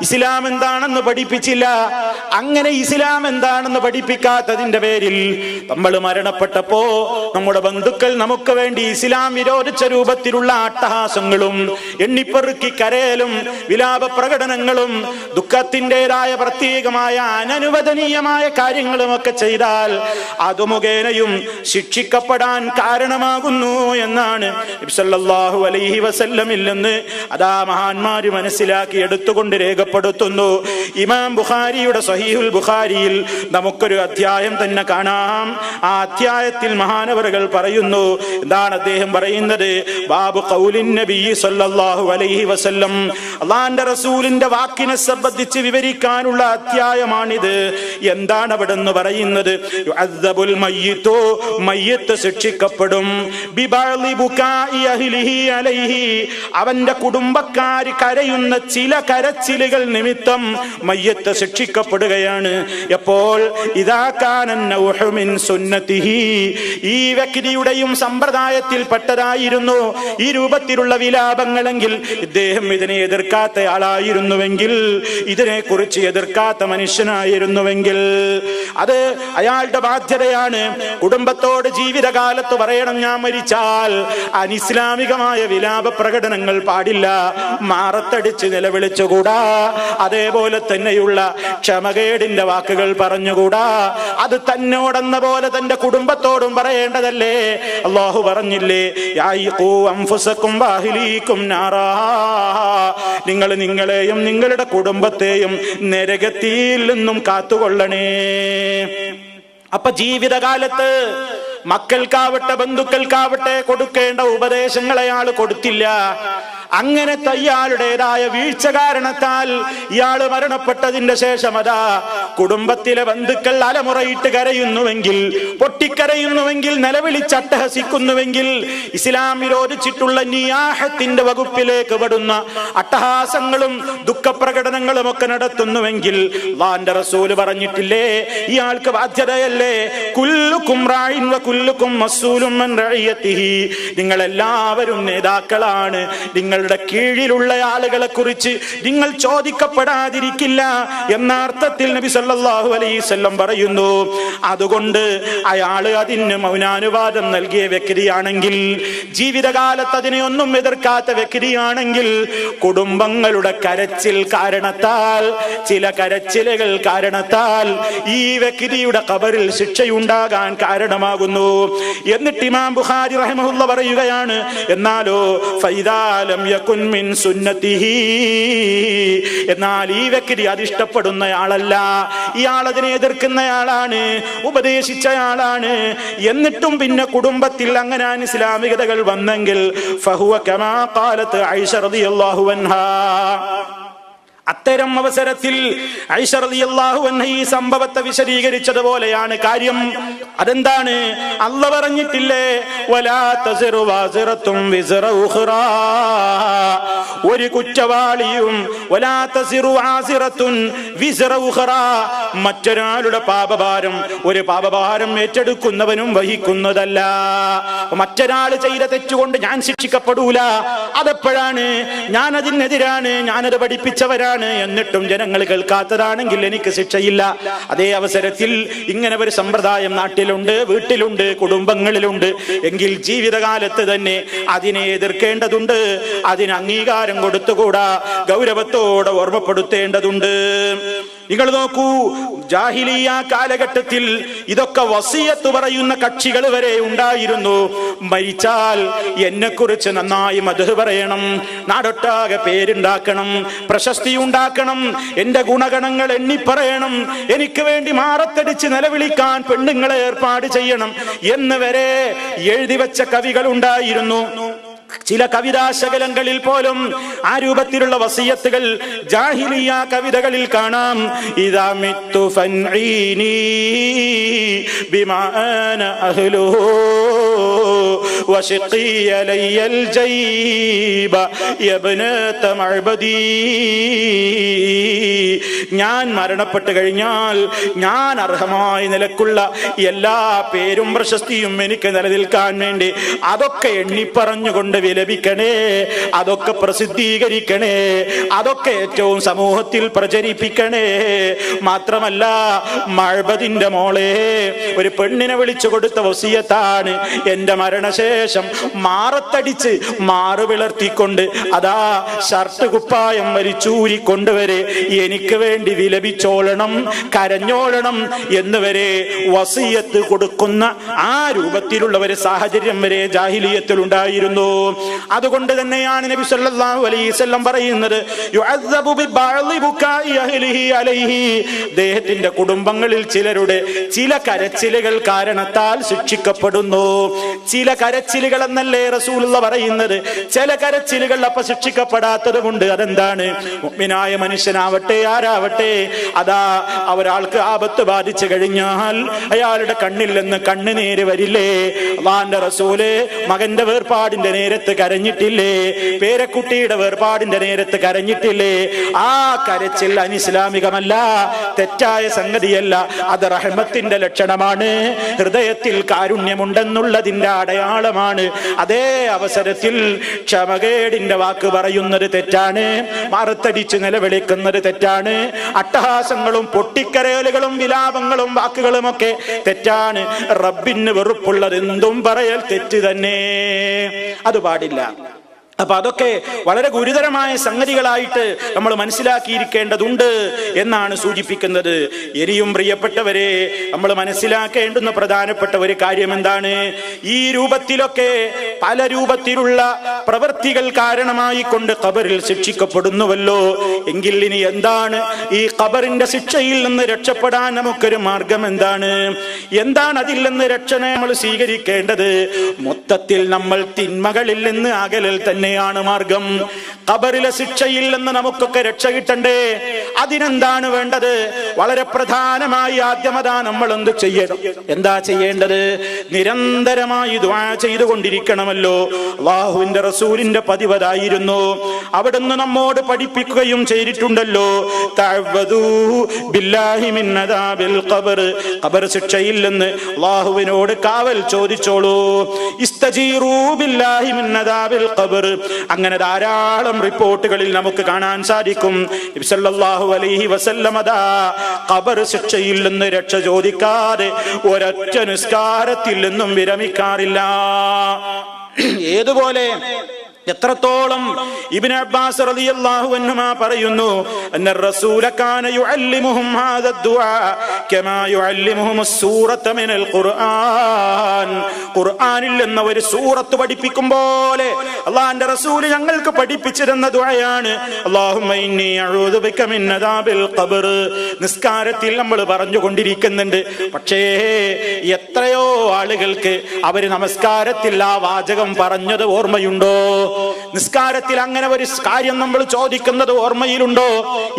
ഇസ്ലാം എന്താണെന്ന് പഠിപ്പിച്ചില്ല. അങ്ങനെ ഇസ്ലാം എന്താണെന്ന് പഠിപ്പിക്കാത്തതിന്റെ പേരിൽ നമ്മൾ മരണപ്പെട്ടപ്പോ നമ്മുടെ ബന്ധുക്കൾ നമുക്ക് വേണ്ടി ഇസ്ലാം വിരോധിച്ച രൂപത്തിലുള്ള അട്ടഹാസങ്ങളും എണ്ണിപ്പെറുക്കി കരയലും വിലാപ പ്രകടനങ്ങളും ദുഃഖത്തിൻ്റെതായ പ്രത്യേകമായ അനനുവദനീയമായ കാര്യങ്ങളുമൊക്കെ ചെയ്താൽ അത് മുഖേനയും ശിക്ഷിക്കപ്പെടാൻ കാരണമാകുന്നു എന്നാണ് നബി സല്ലല്ലാഹു അലൈഹി വസല്ലമിൽ നിന്ന് അതാ മഹാന്മാര് മനസ്സിലാക്കി എടുത്തുകൊണ്ട് രേഖപ്പെടുത്തുന്നു. ഇമാം ബുഖാരിയുടെ സ്വഹീഹുൽ ബുഖാരിയിൽ നമുക്കൊരു അധ്യായം തന്നെ കാണാം. ആ അധ്യായത്തിൽ മഹാനവറുകൾ പറയുന്നു. എന്താണ് അദ്ദേഹം പറയുന്നത്? ബാബു ഖൗലിൻ നബി സല്ലല്ലാഹു അലൈഹി വസല്ലം, അല്ലാഹുവിന്റെ റസൂലിന്റെ വാക്കിനെ സംബന്ധിച്ച് വിവരിക്കാനുള്ള അധ്യായമാണിത്. എന്താണ് അവിടെ നിന്ന് പറയുന്നത്? യുഅദ്ദബുൽ മയ്യിതു, മയ്യിത്ത് ശിക്ഷിക്കപ്പെടും, ബിബഅളി ബുകാഇ അഹ്ലിഹി അലൈഹി, അവന്റെ കുടുംബക്കാർ കരയുന്ന ചില കരച്ചിലുകൾ നിമിത്തം മയ്യിത്ത് ശിക്ഷിക്കപ്പെടുകയാണ്. എപ്പോൾ? ഇദാ കാന നൗഹു മിൻ സുന്നതിഹി, ഈ വ്യക്തിയുടെയും സമ്പ്രദായത്തിൽപ്പെട്ടതായിരുന്നു ഈ രൂപത്തിലുള്ള വിലാപങ്ങളെങ്കിൽ, ഇദ്ദേഹം ഇതിനെ എതിർക്കാത്ത ആളായിരുന്നുവെങ്കിൽ, ഇതിനെക്കുറിച്ച് എതിർക്കാത്ത മനുഷ്യനായിരുന്നുവെങ്കിൽ അത് അയാളുടെ ബാധ്യതയാണ്. കുടുംബത്തോട് ജീവിതകാലത്ത് പറയണം, ഞാൻ മരിച്ചാൽ അനിസ്ലാമികമായ വിലാപ പ്രകടനങ്ങൾ പാടില്ല, മാറത്തടിച്ച് നിലവിളിച്ചുകൂടാ, അതേപോലെ തന്നെയുള്ള ക്ഷമകേടിന്റെ വാക്കുകൾ പറഞ്ഞുകൂടാ. അത് തന്നോടെന്ന പോലെ തന്റെ കുടുംബത്തോടും പറയേണ്ടതല്ലേ? അല്ലാഹു പറഞ്ഞില്ലേ, യായിഖൂ അൻഫുസകും വഅഹ്ലീകും നാറാ, നിങ്ങൾ നിങ്ങളെയും നിങ്ങളുടെ കുടുംബത്തെയും നരകത്തിൽ നിന്നും കാത്തുകൊള്ളണേ. അപ്പൊ ജീവിതകാലത്ത് മക്കൾക്കാവട്ടെ ബന്ധുക്കൾക്കാവട്ടെ കൊടുക്കേണ്ട ഉപദേശങ്ങൾ അയാൾ കൊടുത്തില്ല. അങ്ങനത്തെ ഇയാളുടേതായ വീഴ്ച കാരണത്താൽ ഇയാള് മരണപ്പെട്ടതിന്റെ ശേഷം അതാ കുടുംബത്തിലെ ബന്ധുക്കൾ അലമുറയിട്ട് കരയുന്നുവെങ്കിൽ, പൊട്ടിക്കരയുന്നുവെങ്കിൽ, നിലവിളിച്ചട്ടഹസിക്കുന്നുവെങ്കിൽ, ഇസ്ലാം വിരോധിച്ചിട്ടുള്ള നിയാഹത്തിന്റെ വകുപ്പിലേക്ക് പെടുന്ന അട്ടഹാസങ്ങളും ദുഃഖപ്രകടനങ്ങളും ഒക്കെ നടത്തുന്നുവെങ്കിൽ അല്ലാഹുവിന്റെ റസൂല് പറഞ്ഞിട്ടില്ലേ, ഇയാൾക്ക് ബാധ്യതയല്ലേ? കുല്ലുക്കും റാഇൻ വ കുല്ലുക്കും മസ്ഊലുൻ അൻ റഇയതിഹി, നിങ്ങൾ എല്ലാവരും നേതാക്കളാണ്, നിങ്ങളുടെ കീഴിലുള്ള ആളുകളെ കുറിച്ച് നിങ്ങൾ ചോദിക്കപ്പെടാതിരിക്കില്ല എന്ന അർത്ഥത്തിൽ നബി സല്ലല്ലാഹു അലൈഹി വസല്ലം പറയുന്നു. അതുകൊണ്ട് അയാള് അതിന് മൗനാനുവാദം നൽകിയ വ്യക്തിയാണെങ്കിൽ, ജീവിതകാലത്ത് അതിനെ ഒന്നും എതിർക്കാത്ത വ്യക്തിയാണെങ്കിൽ, കുടുംബങ്ങളുടെ കരച്ചിൽ കാരണത്താൽ, ചില കരച്ചിലുകൾ കാരണത്താൽ ഈ വ്യക്തിയുടെ ഖബറിൽ ശിക്ഷയുണ്ടാകാൻ കാരണമാകുന്നു. എന്നിട്ട് ഇമാം ബുഖാരി റഹിമഹുല്ലാഹ് പറയുകയാണ്, എന്നാലോ ഫൈദാലം യകുൻ മിൻ സുന്നതിഹി, എന്നാൽ ഈ വ്യക്തി അതിഷ്ടപ്പെടുന്നയാളല്ല, ഇയാൾ അതിനെ എതിർക്കുന്നയാളാണ്, ഉപദേശിച്ചയാളാണ്. എന്നിട്ടും പിന്നെ കുടുംബത്തിൽ അങ്ങനെ ഇസ്ലാമികതകൾ വന്നെങ്കിൽ ഫഹുവ കമാ ഖാലത്ത് ആയിഷ റളിയല്ലാഹു അൻഹാ, അത്തരം അവസരത്തിൽ ആയിഷ റളിയല്ലാഹു അൻഹ ഈ സംഭവത്തെ വിശദീകരിച്ചതുപോലെയാണ് കാര്യം. അതെന്താണ്? അല്ലാഹു പറഞ്ഞിട്ടില്ലേ, വലാ തസിറു വാസിറത്തും വിസ്റ ഉഖ്റാ, ഒരു കുറ്റവാളിയും വലാ തസിറു ആസിറത്തുൻ വിസ്റ ഉഖ്റാ, മറ്റൊരാളുടെ പാപഭാരം ഒരു പാപഭാരം ഏറ്റെടുക്കുന്നവനും വഹിക്കുന്നതല്ല. മറ്റൊരാൾ ചെയ്ത തെറ്റുകൊണ്ട് ഞാൻ ശിക്ഷിക്കപ്പെടൂല. അതെപ്പോഴാണ്? ഞാൻ അതിനെതിരാണ്, ഞാനത് പഠിപ്പിച്ചവരാണ്, എന്നിട്ടും ജനങ്ങൾ കേൾക്കാത്തതാണെങ്കിൽ എനിക്ക് ശിക്ഷയില്ല. അതേ അവസരത്തിൽ ഇങ്ങനെ ഒരു സമ്പ്രദായം നാട്ടിലുണ്ട്, വീട്ടിലുണ്ട്, കുടുംബങ്ങളിലുണ്ട് എങ്കിൽ ജീവിതകാലത്ത് തന്നെ അതിനെ എതിർക്കേണ്ടതുണ്ട്, അതിന് അംഗീകാരം കൊടുത്തുകൂടാ, ഗൗരവത്തോടെ ഓർമ്മപ്പെടുത്തേണ്ടതുണ്ട്. നിങ്ങൾ നോക്കൂ, ജാഹിലിയ്യ കാലഘട്ടത്തിൽ ഇതൊക്കെ വസിയത്ത് പറയുന്ന കക്ഷികൾ വരെ ഉണ്ടായിരുന്നു. മരിച്ചാൽ എന്നെ കുറിച്ച് നന്നായി മദ്ഹ് പറയണം, നാടൊട്ടാകെ പേരുണ്ടാക്കണം, പ്രശസ്തി ഉണ്ടാക്കണം, എന്റെ ഗുണഗണങ്ങൾ എണ്ണിപ്പറയണം, എനിക്ക് വേണ്ടി മാറത്തടിച്ച് നിലവിളിക്കാൻ പെണ്ണുങ്ങളെ ഏർപ്പാട് ചെയ്യണം എന്ന് വരെ എഴുതി വെച്ച കവികൾ ഉണ്ടായിരുന്നു. ചില കവിതാശകലങ്ങളിൽ പോലും ആ രൂപത്തിലുള്ള വസിയത്തുകൾ ജാഹിലിയ്യ കവിതകളിൽ കാണാം. ഇദാ മിത്തു ഫൻഈനി ബിമാ അന അഹ്ലുഹു വശഖി അലയ്യൽ ജൈബ യബ്നത മഅബദി. ഞാൻ മരണപ്പെട്ടു കഴിഞ്ഞാൽ ഞാൻ അർഹമായ നിലക്കുള്ള എല്ലാ പേരും പ്രശസ്തിയും എനിക്ക് നിലനിൽക്കാൻ വേണ്ടി അതൊക്കെ എണ്ണിപ്പറഞ്ഞുകൊണ്ട് വിലപിക്കണേ, അതൊക്കെ പ്രസിദ്ധീകരിക്കണേ, അതൊക്കെ ഏറ്റവും സമൂഹത്തിൽ പ്രചരിപ്പിക്കണേ. മാത്രമല്ല മഅബദിന്റെ മോളെ ഒരു പെണ്ണിനെ വിളിച്ചു കൊടുത്ത വസിയത്താണ്, എന്റെ മരണശേഷം മാറത്തടിച്ച് മാറ് വിളർത്തിക്കൊണ്ട് അതാ ഷർട്ട് കുപ്പായം വലിച്ചൂരിക്കൊണ്ടുവരെ എനിക്ക് വേണ്ടി വിലപിച്ചോളണം, കരഞ്ഞോളണം എന്നുവരെ വസിയത്ത് കൊടുക്കുന്ന ആ രൂപത്തിലുള്ള ഒരു സാഹചര്യം വരെ ജാഹിലിയത്തിൽ ഉണ്ടായിരുന്നു. അതുകൊണ്ട് തന്നെയാണ് നബി സല്ലല്ലാഹു അലൈഹി വസല്ലം പറയുന്നത്, യുഅദ്ദബു ബിബഅദി ബുകാഇ അഹ്ലിഹി അലൈഹി. അദ്ദേഹത്തിന്റെ കുടുംബങ്ങളിൽ ചിലരുടെ ചില കരച്ചിലുകൾ കാരണത്താൽ ശിക്ഷിക്കപ്പെടുന്നു. ചില കരച്ചിലുകൾ എന്നല്ലേ റസൂലുള്ള പറയുന്നത്, ചില കരച്ചിലുകൾ അപ്പൊ ശിക്ഷിക്കപ്പെടാത്തതുകൊണ്ട്. അതെന്താണ്? മുഅ്മിനായ മനുഷ്യനാവട്ടെ ആരാവട്ടെ, അതാ ഒരാൾക്ക് ആപത്ത് ബാധിച്ചു കഴിഞ്ഞാൽ അയാളുടെ കണ്ണിൽ നിന്ന് കണ്ണുനീര് വരില്ലേ? അല്ലാഹുവിന്റെ റസൂല് മകന്റെ വേർപാടിന്റെ നേരത്ത് കരഞ്ഞിട്ടില്ലേ? പേരക്കുട്ടിയുടെ വേർപാടിന്റെ നേരത്ത് കരഞ്ഞിട്ടില്ലേ? ആ കരച്ചിൽ അനിസ്ലാമികമല്ല, തെറ്റായ സംഗതിയല്ല. അത് റഹ്മത്തിന്റെ ലക്ഷണമാണ്, ഹൃദയത്തിൽ കാരുണ്യമുണ്ടെന്നുള്ളതിന്റെ അടയാളമാണ്. അതേ അവസരത്തിൽ ക്ഷമകേടിന്റെ വാക്ക് പറയുന്നത് തെറ്റാണ്, മറുത്തടിച്ച് നിലവിളിക്കുന്നത് തെറ്റാണ്, അട്ടഹാസങ്ങളും പൊട്ടിക്കരയലുകളും വിലാപങ്ങളും വാക്കുകളും ഒക്കെ തെറ്റാണ്. റബ്ബിന് വെറുപ്പുള്ളത് എന്തും പറയൽ തെറ്റ് തന്നെ, അത് പാടില്ല. അപ്പൊ അതൊക്കെ വളരെ ഗുരുതരമായ സംഗതികളായിട്ട് നമ്മൾ മനസ്സിലാക്കിയിരിക്കേണ്ടതുണ്ട് എന്നാണ് സൂചിപ്പിക്കുന്നത്. ഇനിയും പ്രിയപ്പെട്ടവരെ, നമ്മൾ മനസ്സിലാക്കേണ്ടുന്ന പ്രധാനപ്പെട്ട ഒരു കാര്യം എന്താണ്? ഈ രൂപത്തിലൊക്കെ പല രൂപത്തിലുള്ള പ്രവൃത്തികൾ കാരണമായി കൊണ്ട് ഖബറിൽ ശിക്ഷിക്കപ്പെടുന്നുവല്ലോ. എങ്കിൽ ഇനി എന്താണ് ഈ ഖബറിന്റെ ശിക്ഷയിൽ നിന്ന് രക്ഷപ്പെടാൻ നമുക്കൊരു മാർഗം എന്താണ്? എന്താണ് അതിൽ നിന്ന് രക്ഷനെ നമ്മൾ സ്വീകരിക്കേണ്ടത്? മൊത്തത്തിൽ നമ്മൾ തിന്മകളിൽ നിന്ന് അകലൽ തന്നെയാണ് മാർഗം. ഖബറിലെ ശിക്ഷയിൽ നിന്ന് നമുക്കൊക്കെ രക്ഷ കിട്ടണ്ടേ? അതിനെന്താണ് വേണ്ടത്? വളരെ പ്രധാനമായി ആദ്യമതാ നമ്മൾ എന്ത് ചെയ്യണം? എന്താ ചെയ്യേണ്ടത്? നിരന്തരമായി ദുആ ചെയ്തുകൊണ്ടിരിക്കണമല്ലോ. അല്ലാഹുവിന്റെ റസൂലിന്റെ പതിവതായിരുന്നു, അവിടുന്ന് നമ്മോട് പഠിപ്പിക്കുകയും ചെയ്തിട്ടുണ്ടല്ലോ, തഅവ്വദൂ ബില്ലാഹി മിൻ അദാബിൽ ഖബർ. ഖബർ ശിക്ഷയിൽ നിന്ന് അല്ലാഹുവിനോട് കാവൽ ചോദിച്ചോളൂ. ഇസ്തജീറൂ ബില്ലാഹി മിൻ അദാബിൽ ഖബർ. അങ്ങനെ ധാരാളം റിപ്പോർട്ടുകളിൽ നമുക്ക് കാണാൻ സാധിക്കും, നബി സല്ലല്ലാഹു അലൈഹി വസല്ലം അതാ ഖബർ ശിക്ഷയിൽ നിന്ന് രക്ഷ ചോദിക്കാതെ ഒരൊറ്റ നിസ്കാരത്തിൽ നിന്നും വിരമിക്കാറില്ല. ഏതുപോലെ എത്രത്തോളം ഇബ്നു അബ്ബാസ് റളിയല്ലാഹു അൻഹുമാ പറയുന്നു, അന്ന റസൂല കാന യുഅല്ലിമുഹും ഹാദ ദുആ കമാ യുഅല്ലിമുഹും സൂറത മിനൽ ഖുർആൻ. ഖുർആനിൽ എന്ന ഒരു സൂറത്ത് പഠിപ്പിക്കും പോലെ അല്ലാഹുവിന്റെ റസൂൽ ഞങ്ങൾക്ക് പഠിപ്പിച്ചു തന്ന ദുആയാണ് അല്ലാഹുമ്മ ഇന്നി അഊദു ബിക മിൻ അദാബിൽ ഖബർ. നിസ്കാരത്തിൽ നമ്മൾ പറഞ്ഞുകൊണ്ടിരിക്കുന്നുണ്ട്. പക്ഷേ എത്രയോ ആളുകൾക്ക് അവര് നമസ്കാരത്തിൽ ആ വാചകം പറഞ്ഞത് ഓർമ്മയുണ്ടോ? നിസ്കാരത്തിൽ അങ്ങനെ ഒരു കാര്യം നമ്മൾ ചോദിക്കുന്നത് ഓർമ്മയിലുണ്ടോ?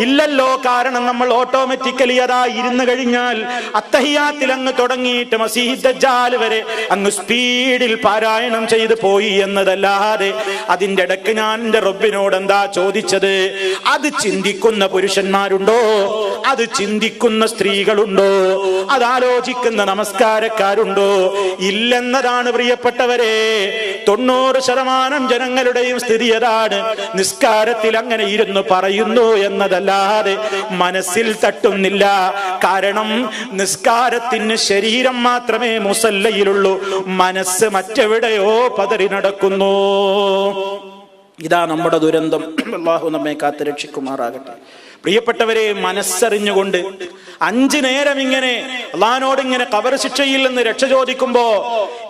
ഇല്ലല്ലോ. കാരണം നമ്മൾ ഓട്ടോമാറ്റിക്കലി അതാ ഇരുന്ന് കഴിഞ്ഞാൽ അത്തഹിയാത്തിൽ അങ്ങ് തുടങ്ങിയിട്ട് മസീഹ് ദജ്ജാൽ വരെ അങ്ങ് സ്പീഡിൽ പാരായണം ചെയ്തു പോയി എന്നതല്ലാതെ അതിന്റെ ഇടയ്ക്ക് ഞാൻ എന്റെ റബ്ബിനോട് എന്താ ചോദിച്ചത്? അത് ചിന്തിക്കുന്ന പുരുഷന്മാരുണ്ടോ? അത് ചിന്തിക്കുന്ന സ്ത്രീകളുണ്ടോ? അതാലോചിക്കുന്ന നമസ്കാരക്കാരുണ്ടോ? ഇല്ലെന്നതാണ് പ്രിയപ്പെട്ടവരെ. 90% ജനങ്ങളുടെയും സ്ഥിതി അതാണ്. നിസ്കാരത്തിൽ അങ്ങനെ ഇരുന്ന് പറയുന്നു എന്നതല്ലാതെ മനസ്സിൽ തട്ടുന്നില്ല. കാരണം നിസ്കാരത്തിന് ശരീരം മാത്രമേ മുസല്ലയിലുള്ളൂ, മനസ്സ് മറ്റെവിടെയോ പതറി നടക്കുന്നു. ഇതാ നമ്മുടെ ദുരന്തം. അല്ലാഹു നമ്മെ കാത്ത് രക്ഷിക്കുമാറാകട്ടെ. പ്രിയപ്പെട്ടവരെ, മനസ്സറിഞ്ഞുകൊണ്ട് 5 നേരം ഇങ്ങനെ അല്ലാഹുവിനോട് ഇങ്ങനെ ഖബർ ശിക്ഷയിൽ നിന്ന് രക്ഷ ചോദിക്കുമ്പോ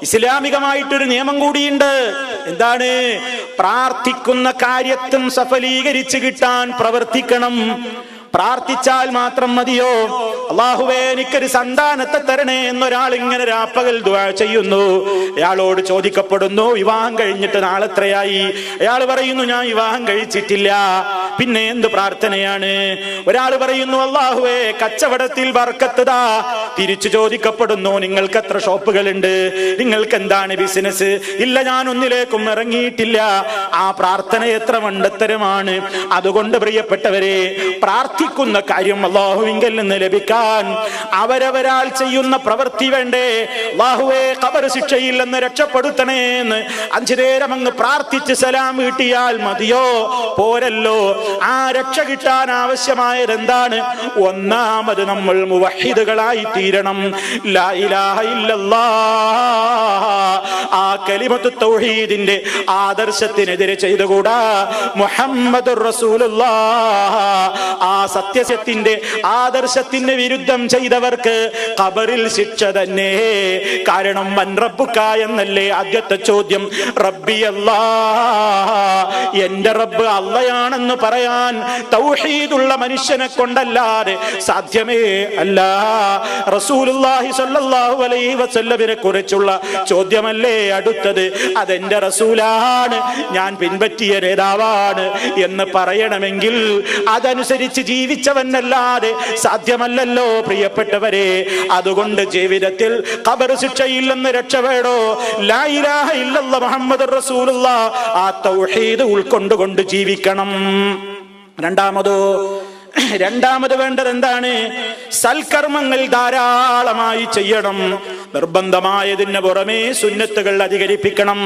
ഇസ്ലാമികമായിട്ടൊരു നിയമം കൂടിയുണ്ട്. എന്താണ്? പ്രാർത്ഥിക്കുന്ന കാര്യത്തും സഫലീകരിച്ച് കിട്ടാൻ പ്രവർത്തിക്കണം. പ്രാർത്ഥിച്ചാൽ മാത്രം മതിയോ? അല്ലാഹുവേ എനിക്കൊരു സന്താനത്തെ തരണേ എന്നൊരാൾ ഇങ്ങനെ രാപ്പകൽ ദുആ ചെയ്യുന്നു. അയാളോട് ചോദിക്കപ്പെടുന്നു, വിവാഹം കഴിഞ്ഞിട്ട് നാളെത്രയായി? അയാൾ പറയുന്നു, ഞാൻ വിവാഹം കഴിച്ചിട്ടില്ല. പിന്നെ എന്ത് പ്രാർത്ഥനയാണ്? ഒരാൾ പറയുന്നു, അല്ലാഹുവേ കച്ചവടത്തിൽ ബർക്കത്ത് താ. തിരിച്ചു ചോദിക്കപ്പെടുന്നു, നിങ്ങൾക്ക് എത്ര ഷോപ്പുകളുണ്ട്? നിങ്ങൾക്ക് എന്താണ് ബിസിനസ്? ഇല്ല, ഞാൻ ഒന്നിലേക്കും ഇറങ്ങിയിട്ടില്ല. ആ പ്രാർത്ഥന എത്ര മണ്ടത്തരമാണ്. അതുകൊണ്ട് പ്രിയപ്പെട്ടവരെ, പ്രാർത്ഥിക്കുന്ന കാര്യം അല്ലാഹുവിങ്കൽ നിന്ന് ലഭിക്കാൻ അവരവരാൾ ചെയ്യുന്ന പ്രവൃത്തി വേണ്ടേ? അല്ലാഹുവേ ഖബർ ശിക്ഷയിൽ നിന്ന് രക്ഷപ്പെടുത്തണേ എന്ന് 5 നേരം അങ്ങ് പ്രാർത്ഥിച്ച് സലാം വീട്ടിയാൽ മതിയോ? പോരല്ലോ. ആ രക്ഷ കിട്ടാൻ ആവശ്യമായത് എന്താണ്? ഒന്നാമത് നമ്മൾ മുവഹിദുകളായി തീരണം. ലാ ഇലാഹ ഇല്ലല്ലാഹ്, ആ കലിമത്തു തൗഹീദിന്റെ ആദർശത്തിനെതിരെ ചെയ്തുകൂടാ. മുഹമ്മദുർ റസൂലുള്ളാഹ്, ആ സത്യത്തിന്റെ ആദർശത്തിന്റെ വിരുദ്ധം ചെയ്തവർക്ക് ഖബറിൽ ശിക്ഷ തന്നെ. കാരണം മൻ റബ്ബുക എന്നല്ലേ ആദ്യത്തെ ചോദ്യം. റബ്ബി അല്ലാഹ്, എന്റെ റബ്ബ് അള്ളയാണെന്ന് പറയാൻ തൗഹീദുള്ള മനുഷ്യനെ കൊണ്ടല്ലാതെ സാധ്യമേ അല്ല. റസൂലുള്ളാഹി സ്വല്ലല്ലാഹു അലൈഹി വസല്ലമിനെ കുറിച്ചുള്ള ചോദ്യമല്ലേ അടുത്തത്. അതെന്റെ റസൂലാണ്, ഞാൻ പിൻപറ്റിയ നേതാവാണ് എന്ന് പറയണമെങ്കിൽ അതനുസരിച്ച് ജീവിച്ചവനല്ലാതെ സാധ്യമല്ലല്ലോ പ്രിയപ്പെട്ടവരെ. അതുകൊണ്ട് ജീവിതത്തിൽ ഖബർ ശിക്ഷയിൽ നിന്ന് രക്ഷപ്പെടോ. ലാ ഇലാഹ ഇല്ലല്ലാഹ് മുഹമ്മദുർ റസൂലുള്ളാഹ്, ആ തൗഹീദ് ഉൾക്കൊണ്ടുകൊണ്ട് ജീവിക്കണം. രണ്ടാമത് വേണ്ടത് എന്താണ്? സൽക്കർമ്മങ്ങൾ ധാരാളമായി ചെയ്യണം. നിർബന്ധമായതിന് പുറമേ സുന്നത്തുകൾ അധികരിപ്പിക്കണം.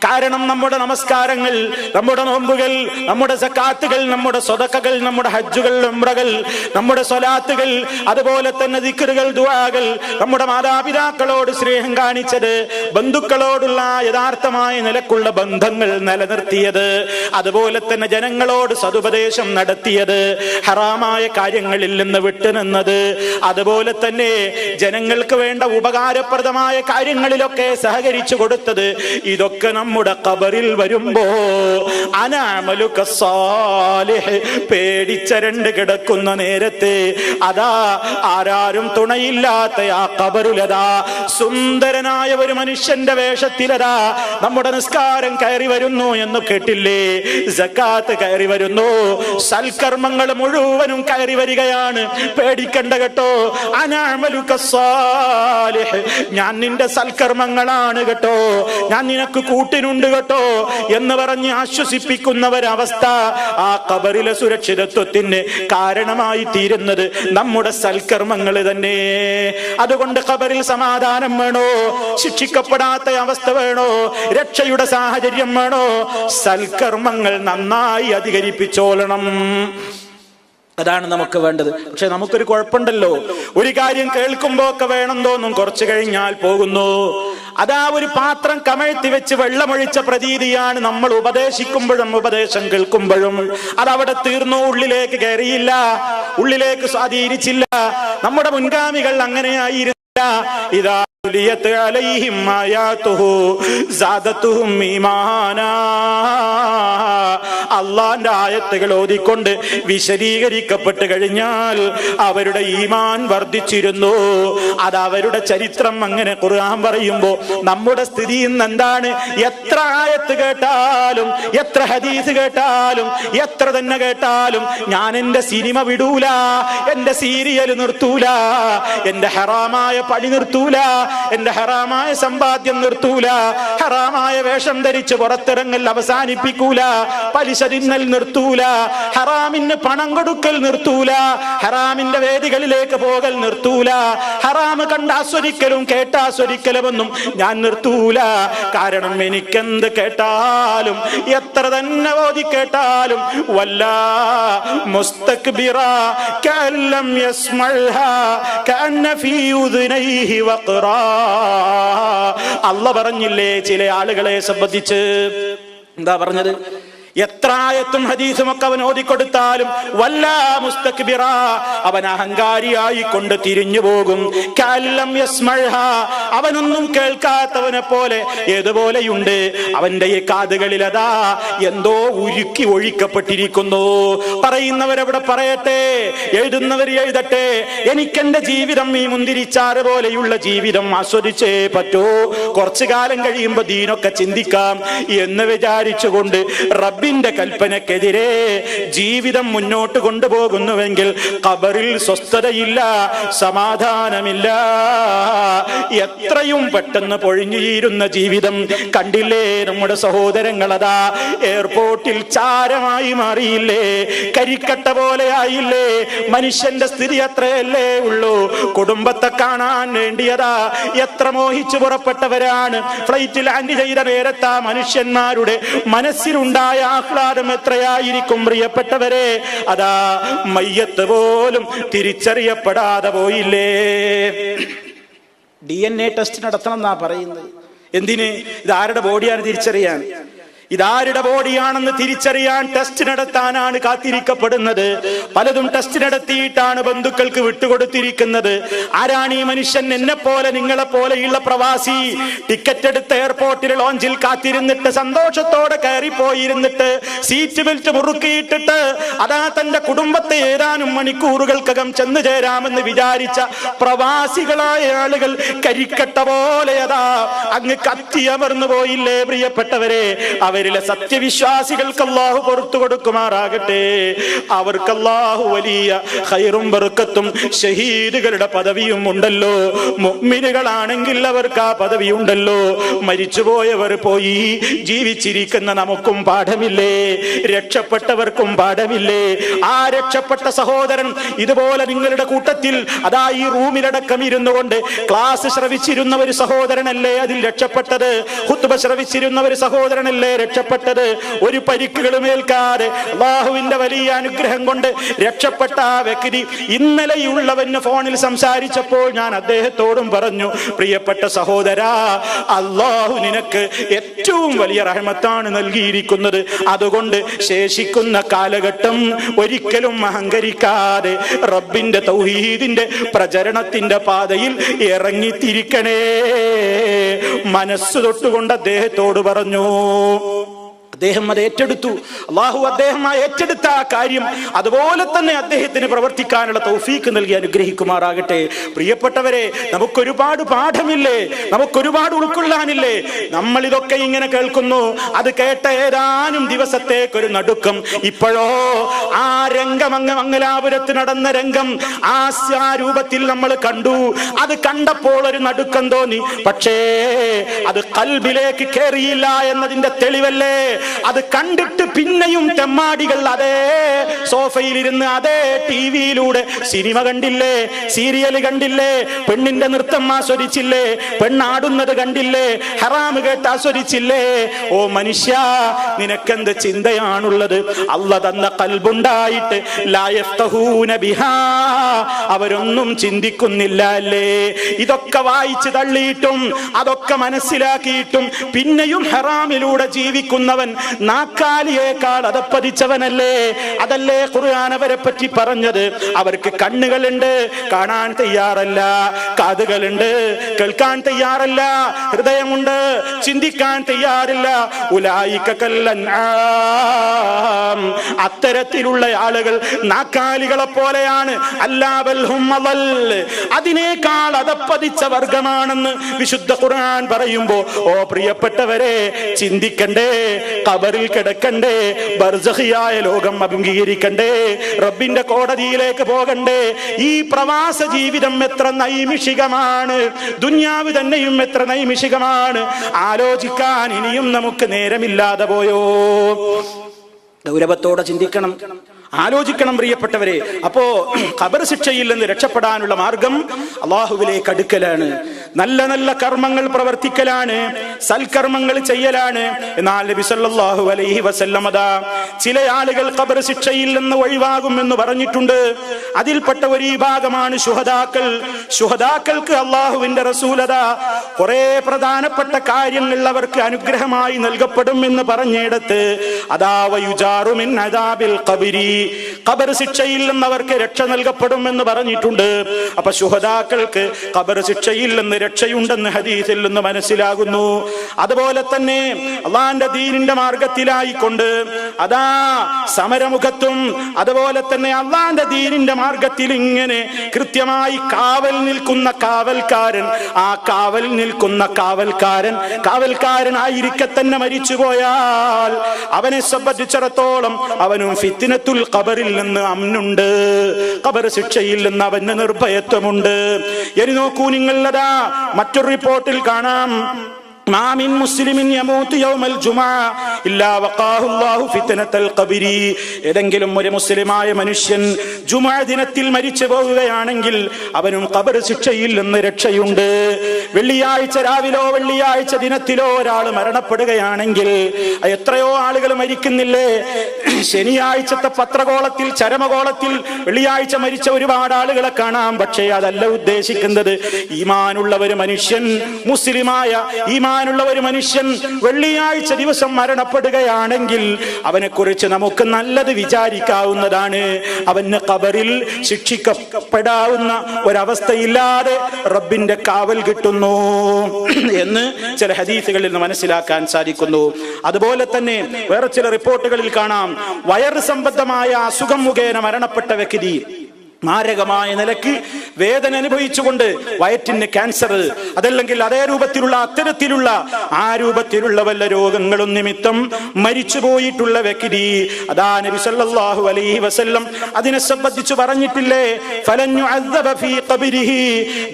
കാരണം നമ്മുടെ നമസ്കാരങ്ങൾ, നമ്മുടെ നോമ്പുകൾ, നമ്മുടെ സക്കാത്തുകൾ, നമ്മുടെ സ്വതക്കകൾ, നമ്മുടെ ഹജ്ജുകൾ, ഉംറകൾ, നമ്മുടെ സ്വലാത്തുകൾ, അതുപോലെ തന്നെ ദിക്റുകൾ, ദുആകൾ, നമ്മുടെ മാതാപിതാക്കളോട് സ്നേഹം കാണിച്ചത്, ബന്ധുക്കളോടുള്ള യഥാർത്ഥമായ നിലക്കുള്ള ബന്ധങ്ങൾ നിലനിർത്തിയത്, അതുപോലെ തന്നെ ജനങ്ങളോട് സതുപദേശം നടത്തിയത്, ഹറാമായ കാര്യങ്ങളിൽ നിന്ന് വിട്ടുനിന്നത്, അതുപോലെ തന്നെ ജനങ്ങൾക്ക് വേണ്ട ഉപകാരപ്രദമായ കാര്യങ്ങളിലൊക്കെ സഹകരിച്ചു കൊടുത്തത്, ഇതൊക്കെ നമ്മുടെ ഖബറിൽ വരുമ്പോ അനഅമലുക സാലിഹ് പേടിച്ചരണ്ട് കിടക്കുന്ന നേരത്തെ അതാ ആരാരും തുണയില്ലാത്ത ആ ഖബറിലതാ സുന്ദരനായ ഒരു മനുഷ്യന്റെ വേഷത്തിലതാ നമ്മുടെ നിസ്കാരം കയറി വരുന്നു എന്ന് കേട്ടില്ലേ? സക്കാത്ത് കയറി വരുന്നു, സൽക്കർമ്മങ്ങൾ മുഴുവനും കയറി വരികയാണ്. പേടിക്കണ്ട കേട്ടോ. അനഅമലുക സാലിഹ്, ഞാൻ നിന്റെ സൽക്കർമ്മങ്ങളാണ് കേട്ടോ, ഞാൻ നിനക്ക് കൂട്ടിനുണ്ട് കേട്ടോ എന്ന് പറഞ്ഞ് ആശ്വസിപ്പിക്കുന്നവരവസ്ഥ ആ ഖബറിലെ സുരക്ഷിതത്വത്തിന് കാരണമായി തീരുന്നത് നമ്മുടെ സൽക്കർമ്മങ്ങൾ തന്നെ. അതുകൊണ്ട് ഖബറിൽ സമാധാനം വേണോ? ശിക്ഷിക്കപ്പെടാത്ത അവസ്ഥ വേണോ? രക്ഷയുടെ സാഹചര്യം വേണോ? സൽക്കർമ്മങ്ങൾ നന്നായി അധികരിപ്പിച്ചോളണം. അതാണ് നമുക്ക് വേണ്ടത്. പക്ഷെ നമുക്കൊരു കുഴപ്പമുണ്ടല്ലോ. ഒരു കാര്യം കേൾക്കുമ്പോ ഒക്കെ വേണം തോന്നും, കുറച്ചു കഴിഞ്ഞാൽ പോകുന്നു. അതാ ഒരു പാത്രം കമഴ്ത്തി വെച്ച് വെള്ളമൊഴിച്ച പ്രതീതിയാണ് നമ്മൾ ഉപദേശിക്കുമ്പോഴും ഉപദേശം കേൾക്കുമ്പോഴും. അതവിടെ തീർന്നു, ഉള്ളിലേക്ക് കയറിയില്ല, ഉള്ളിലേക്ക് സ്വാധീനിച്ചില്ല. നമ്മുടെ മുൻഗാമികൾ അങ്ങനെയായിരുന്നു. ഇതാ അലൈഹിം ആയാതുഹു സാദതുഹും ഈമാനാ, അള്ളാന്റെ ആയത്തുകൾ ഓതിക്കൊണ്ട് വിശദീകരിക്കപ്പെട്ട് കഴിഞ്ഞാൽ അവരുടെ ഈമാൻ വർദ്ധിച്ചിരുന്നു. അത് അവരുടെ ചരിത്രം. അങ്ങനെ ഖുർആൻ പറയുമ്പോ നമ്മുടെ സ്ഥിതി ഇന്ന് എന്താണ്? എത്ര ആയത്ത് കേട്ടാലും, എത്ര ഹദീസ് കേട്ടാലും, എത്ര തന്നെ കേട്ടാലും ഞാൻ എന്റെ സിനിമ വിടൂല, എന്റെ സീരിയൽ നിർത്തൂല, എന്റെ ഹറാമായ പണി നിർത്തൂല, എന്റെ ഹറാമായ സമ്പാദ്യം നിർത്തൂല, ഹറാമായ വേഷം ധരിച്ച് പുറത്തിറങ്ങൽ അവസാനിപ്പിക്കൂല, പലിശ തിന്നൽ നിർത്തൂല, ഹറാമിന് പണം കൊടുക്കൽ നിർത്തൂല, ഹറാമിന്റെ വേദികളിലേക്ക് പോകൽ നിർത്തൂല, ഹറാമ് കണ്ടാസ്വദിക്കലും കേട്ടാസ്വദിക്കലുമൊന്നും ഞാൻ നിർത്തൂല. കാരണം എനിക്കെന്ത് കേട്ടാലും, എത്ര തന്നെ ഓതി കേട്ടാലും വല്ലാ മുസ്തക്ബിറ കഅല്ലം യസ്മഅഹാ കഅന്ന ഫീ ഉദ്നൈഹി വഖറാ. അല്ലാഹ് പറഞ്ഞില്ലേ ചില ആളുകളെ സംബന്ധിച്ച്? എന്താ പറഞ്ഞത്? എത്ര ആയത്തും ഹദീസും ഒക്കെ അവൻ ഓതിക്കൊടുത്താലും വല്ലാ മുസ്തക്ബിറ, അവൻ അഹങ്കാരിയായി കൊണ്ട് തിരിഞ്ഞു പോകും. കഅല്ലം യസ്മഅഹാ, അവനൊന്നും കേൾക്കാത്തവനെ പോലെ ഏതുപോലെയുണ്ട്. അവന്റെ ഈ കാതുകളിൽ അതാ എന്തോ ഉരുക്കി ഒഴിക്കപ്പെട്ടിരിക്കുന്നു. പറയുന്നവരവിടെ പറയട്ടെ, എഴുതുന്നവർ എഴുതട്ടെ. എനിക്കെന്റെ ജീവിതം ഈ മുന്തിരിച്ചാറ് പോലെയുള്ള ജീവിതം ആസ്വദിച്ചേ പറ്റൂ. കുറച്ചു കാലം കഴിയുമ്പോ ദീനൊക്കെ ചിന്തിക്കാം എന്ന് വിചാരിച്ചുകൊണ്ട് റബ്ബിന്റെ കൽപ്പനക്കെതിരെ ജീവിതം മുന്നോട്ട് കൊണ്ടുപോകുന്നുവെങ്കിൽ ഖബറിൽ സ്വസ്ഥതയില്ല, സമാധാനമില്ല. എത്രയും പെട്ടെന്ന് പൊഴിഞ്ഞു തീരുന്ന ജീവിതം കണ്ടില്ലേ നമ്മുടെ സഹോദരങ്ങളതാ എയർപോർട്ടിൽ ചാരമായി മാറിയില്ലേ, കരിക്കട്ട പോലെ ആയില്ലേ. മനുഷ്യന്റെ സ്ഥിതി അത്രയല്ലേ ഉള്ളൂ. കുടുംബത്തെ കാണാൻ വേണ്ടിയതാ എത്ര മോഹിച്ചു പുറപ്പെട്ടവരാണ്. ഫ്ലൈറ്റിൽ ലാൻഡ് ചെയ്ത നേരത്താ മനുഷ്യന്മാരുടെ മനസ്സിലുണ്ടായ ആഹ്ലാദം എത്രയായിരിക്കും പ്രിയപ്പെട്ടവരെ. അതാ മയ്യത്ത് പോലും തിരിച്ചറിയപ്പെടാതെ പോയില്ലേ. DNA ടെസ്റ്റ് നടത്തണം എന്നാ പറയുന്നത്. എന്തിന്? ഇതാരുടെ ബോഡിയാണ് തിരിച്ചറിയാൻ, ഇതാരുടെ ബോഡിയാണെന്ന് തിരിച്ചറിയാൻ ടെസ്റ്റ് നടത്താനാണ് കാത്തിരിക്കപ്പെടുന്നത്. പലതും ടെസ്റ്റ് നടത്തിയിട്ടാണ് ബന്ധുക്കൾക്ക് വിട്ടുകൊടുത്തിരിക്കുന്നത്. ആരാണ് ഈ മനുഷ്യൻ? എന്നെ പോലെ നിങ്ങളെ പോലെയുള്ള പ്രവാസി. ടിക്കറ്റ് എടുത്ത് എയർപോർട്ടിൽ ലോഞ്ചിൽ കാത്തിരുന്നിട്ട് സന്തോഷത്തോടെ കയറിപ്പോയിരുന്നിട്ട് സീറ്റ് ബെൽറ്റ് മുറുക്കിയിട്ടിട്ട് അതാ തന്റെ കുടുംബത്തെ ഏതാനും മണിക്കൂറുകൾക്കകം ചെന്നു ചേരാമെന്ന് വിചാരിച്ച പ്രവാസികളായ ആളുകൾ കരിക്കട്ട പോലെ അതാ അങ്ങ് കത്തിയമർന്നു പോയില്ലേ പ്രിയപ്പെട്ടവരെ. അവരിലെ സത്യവിശ്വാസികൾക്ക് അല്ലാഹു പുറത്തു കൊടുക്കുമാറാകട്ടെ. അവർക്ക് അല്ലാഹു വലിയ ഖൈറും ബർക്കത്തും ഷഹീദുകളുടെ പദവിയും ഉണ്ടല്ലോ. മുഅ്മിനുകളാണെങ്കിൽ അവർക്ക് ആ പദവി ഉണ്ടല്ലോ. മരിച്ചുപോയവർ പോയി, ജീവിച്ചിരിക്കുന്ന നമുക്കും പാഠമില്ലേ? രക്ഷപ്പെട്ടവർക്കും പാഠമില്ലേ? ആ രക്ഷപ്പെട്ട സഹോദരൻ ഇതുപോലെ നിങ്ങളുടെ കൂട്ടത്തിൽ അതാ ഈ റൂമിലടക്കം ഇരുന്നു കൊണ്ട് ക്ലാസ് ശ്രവിച്ചിരുന്ന ഒരു സഹോദരനല്ലേ അതിൽ രക്ഷപ്പെട്ടത്? ഖുത്ബ ശ്രവിച്ചിരുന്ന ഒരു സഹോദരനല്ലേ രക്ഷപ്പെട്ടത്? ഒരു പരിക്കുകളും ഏൽക്കാതെ അല്ലാഹുവിന്റെ വലിയ അനുഗ്രഹം കൊണ്ട് രക്ഷപ്പെട്ട ആ വ്യക്തി ഇന്നലെയുള്ളവന് ഫോണിൽ സംസാരിച്ചപ്പോൾ ഞാൻ അദ്ദേഹത്തോടും പറഞ്ഞു, പ്രിയപ്പെട്ട സഹോദരാ, അല്ലാഹു നിനക്ക് ഏറ്റവും വലിയ റഹ്മത്താണ് നൽകിയിരിക്കുന്നത്. അതുകൊണ്ട് ശേഷിക്കുന്ന കാലഘട്ടം ഒരിക്കലും അഹങ്കരിക്കാതെ റബ്ബിന്റെ തൗഹീദിന്റെ പ്രചരണത്തിന്റെ പാതയിൽ ഇറങ്ങിത്തിരിക്കണേ. മനസ്സ് തൊട്ടുകൊണ്ട് അദ്ദേഹത്തോട് പറഞ്ഞു. അദ്ദേഹം അത് ഏറ്റെടുത്തു. അല്ലാഹു അദ്ദേഹം ആ ഏറ്റെടുത്ത ആ കാര്യം അതുപോലെ തന്നെ അദ്ദേഹത്തിന് പ്രവർത്തിക്കാനുള്ള തൗഫീക്ക് നൽകി അനുഗ്രഹിക്കുമാറാകട്ടെ. പ്രിയപ്പെട്ടവരെ, നമുക്കൊരുപാട് പാഠമില്ലേ, നമുക്കൊരുപാട് ഉൾക്കൊള്ളാനില്ലേ? നമ്മൾ ഇതൊക്കെ ഇങ്ങനെ കേൾക്കുന്നു. അത് കേട്ട ഏതാനും ദിവസത്തേക്കൊരു നടുക്കം. ഇപ്പോഴോ ആ രംഗം അങ്ങ് മംഗലാപുരത്ത് നടന്ന രംഗം ആ രൂപത്തിൽ നമ്മൾ കണ്ടു. അത് കണ്ടപ്പോൾ ഒരു നടുക്കം തോന്നി. പക്ഷേ അത് ഖൽബിലേക്ക് കേറിയില്ല എന്നതിന്റെ തെളിവല്ലേ? അത് കണ്ടിട്ട് പിന്നെയും തെമ്മാടികൾ അതേ സോഫയിലിരുന്ന് അതേ ടിവിയിലൂടെ സിനിമ കണ്ടില്ലേ, സീരിയൽ കണ്ടില്ലേ, പെണ്ണിന്റെ നൃത്തം ആസ്വദിച്ചില്ലേ, പെണ്ണാടുന്നത് കണ്ടില്ലേ, ഹറാമ് കേട്ട് ആസ്വദിച്ചില്ലേ? ഓ മനുഷ്യ, നിനക്കെന്ത് ചിന്തയാണുള്ളത്? അല്ല തന്ന ഖൽബുണ്ടായിട്ട് ലാ യഫ്തഹൂന ബിഹാ, അവരൊന്നും ചിന്തിക്കുന്നില്ല അല്ലേ? ഇതൊക്കെ വായിച്ചു തള്ളിയിട്ടും അതൊക്കെ മനസ്സിലാക്കിയിട്ടും പിന്നെയും ഹറാമിലൂടെ ജീവിക്കുന്നവൻ നാക്കാലിയേക്കാൾ അതപ്പതിച്ചവനല്ലേ? അതല്ലേ ഖുർആൻ അവരെ പറ്റി പറഞ്ഞത്? അവർക്ക് കണ്ണുകളുണ്ട്, കാണാൻ തയ്യാറല്ല. കാതുകളുണ്ട്, കേൾക്കാൻ തയ്യാറല്ല. ഹൃദയമുണ്ട്, ചിന്തിക്കാൻ തയ്യാറില്ല. ഉലൈക കല്ലൻആം, അത്തരത്തിലുള്ള ആളുകൾ നാക്കാലികളെ പോലെയാണ്. അല്ലാ ബൽ ഹും അളൽ, അതിനേക്കാൾ അതപ്പതിച്ച വർഗമാണെന്ന് വിശുദ്ധ ഖുർആൻ പറയുമ്പോ ഓ പ്രിയപ്പെട്ടവരെ, ചിന്തിക്കണ്ടേ? ഖബറിൽ കിടക്കണ്ടേ? ബർസഖിയായ ലോകം അഭിമുഖീകരിക്കണ്ടേ? റബ്ബിന്റെ കോടതിയിലേക്ക് പോകണ്ടേ? ഈ പ്രവാസ ജീവിതം എത്ര നൈമിഷികമാണ്, ദുനിയാവ് തന്നെയും എത്ര നൈമിഷികമാണ്. ആലോചിക്കാൻ ഇനിയും നമുക്ക് നേരമില്ലാതെ പോയോ? ഗൗരവത്തോടെ ചിന്തിക്കണം. ആലോചിക്കണം പ്രിയപ്പെട്ടവരെ. അപ്പോ ഖബർ ശിക്ഷയിൽ നിന്ന് രക്ഷപ്പെടാനുള്ള മാർഗം അള്ളാഹുവിലേക്ക് അടുക്കലാണ്, നല്ല നല്ല കർമ്മങ്ങൾ പ്രവർത്തിക്കലാണ്, സൽക്കർമ്മങ്ങൾ ചെയ്യലാണ്. എന്നാൽ നബി സല്ലല്ലാഹു അലൈഹി വസല്ലം ചില ആളുകൾ ഖബർ ശിക്ഷയിൽ നിന്ന് ഒഴിവാകുമെന്ന് പറഞ്ഞിട്ടുണ്ട്. അതിൽപ്പെട്ട ഒരു വിഭാഗമാണ് ശുഹദാക്കൾ. ശുഹദാക്കൾക്ക് അള്ളാഹുവിന്റെ റസൂലത കുറെ പ്രധാനപ്പെട്ട കാര്യങ്ങൾ അവർക്ക് അനുഗ്രഹമായി നൽകപ്പെടും എന്ന് പറഞ്ഞിടത്ത് അദാ വയുജാറു മിൻ അദാബിൽ ഖബരി, ഖബർ ശിക്ഷയിൽ നിന്ന് അവർക്ക് രക്ഷ നൽകപ്പെടും എന്ന് പറഞ്ഞിട്ടുണ്ട്. അപ്പൊ ശുഹദാക്കൾക്ക് ഖബർ ശിക്ഷയിൽ നിന്ന് രക്ഷയുണ്ടെന്ന് ഹദീസിൽ നിന്ന് മനസ്സിലാകുന്നു. അതുപോലെ തന്നെ അള്ളാന്റെ ദീനിന്റെ മാർഗത്തിലായിക്കൊണ്ട് അതാ സമരമുഖത്തും അതുപോലെ തന്നെ അള്ളാന്റെ ദീനിന്റെ മാർഗത്തിൽ ഇങ്ങനെ കൃത്യമായി കാവൽ നിൽക്കുന്ന കാവൽക്കാരൻ, ആ കാവൽ നിൽക്കുന്ന കാവൽക്കാരനായിരിക്കെ തന്നെ മരിച്ചുപോയാൽ അവനെ സംബന്ധിച്ചിടത്തോളം അവനും ഫിത്നത്തുൽ ഖബറിൽ നിന്ന് അമ്നുണ്ട്, ഖബർ ശിക്ഷയിൽ നിന്ന് അവന് നിർഭയത്വമുണ്ട്. ഇനി നോക്കൂ നിങ്ങൾ, അതാ മറ്റൊരു റിപ്പോർട്ടിൽ കാണാം, മാമിൻ മുസ്ലിമിൻ യമൂതു യൗമൽ ജുമുഅ ഇല്ലാ വഖാഹു അല്ലാഹു ഫിത്നത്തൽ ഖബരി. ഏതെങ്കിലും ഒരു മുസ്ലിമായ മനുഷ്യൻ ജുമുഅ ദിനത്തിൽ മരിച്ചു പോവുകയാണെങ്കിൽ അവനും ഖബർ ശിക്ഷയിൽ നിന്ന് രക്ഷയുണ്ട്. വെള്ളിയാഴ്ച രാവിലോ വെള്ളിയാഴ്ച ദിനത്തിലോ ഒരാൾ മരണപ്പെടുകയാണെങ്കിൽ, എത്രയോ ആളുകൾ മരിക്കുന്നില്ലേ? ശനിയാഴ്ചത്തെ പത്രകോളത്തിൽ ചരമകോളത്തിൽ വെള്ളിയാഴ്ച മരിച്ച ഒരുപാട് ആളുകളെ കാണാം. പക്ഷേ അതല്ല ഉദ്ദേശിക്കുന്നത്. ഈമാനുള്ള ഒരു മനുഷ്യൻ, മുസ്ലിമായ ഈമാനുള്ള ഒരു മനുഷ്യൻ വെള്ളിയാഴ്ച ദിവസം മരണപ്പെടുകയാണെങ്കിൽ അവനെ കുറിച്ച് നമുക്ക് നല്ലത് വിചാരിക്കാവുന്നതാണ്. അവന് ഖബറിൽ ശിക്ഷിക്കപ്പെടാവുന്ന ഒരവസ്ഥയില്ലാതെ റബ്ബിന്റെ കാവൽ കിട്ടുന്നു എന്ന് ചില ഹദീസുകളിൽ നിന്ന് മനസ്സിലാക്കാൻ സാധിക്കുന്നു. അതുപോലെ തന്നെ വേറെ ചില റിപ്പോർട്ടുകളിൽ കാണാം, വയറ് സംബന്ധമായ അസുഖം മുഖേന മരണപ്പെട്ട വ്യക്തി മാരകമായ നിലയ്ക്ക് വേദന അനുഭവിച്ചുകൊണ്ട് വയറ്റിന് ക്യാൻസർ, അതല്ലെങ്കിൽ അതേ രൂപത്തിലുള്ള അത്തരത്തിലുള്ള ആ രൂപത്തിലുള്ള വല്ല രോഗങ്ങളും നിമിത്തം മരിച്ചുപോയിട്ടുള്ള വ്യക്തി, അതാ നബി സല്ലല്ലാഹു അലൈഹി വസല്ലം അതിനെ സംബന്ധിച്ച് പറഞ്ഞിട്ടില്ലേ, ഫലൻ യുഅദ്ദബ ഫീ ഖബരിഹി,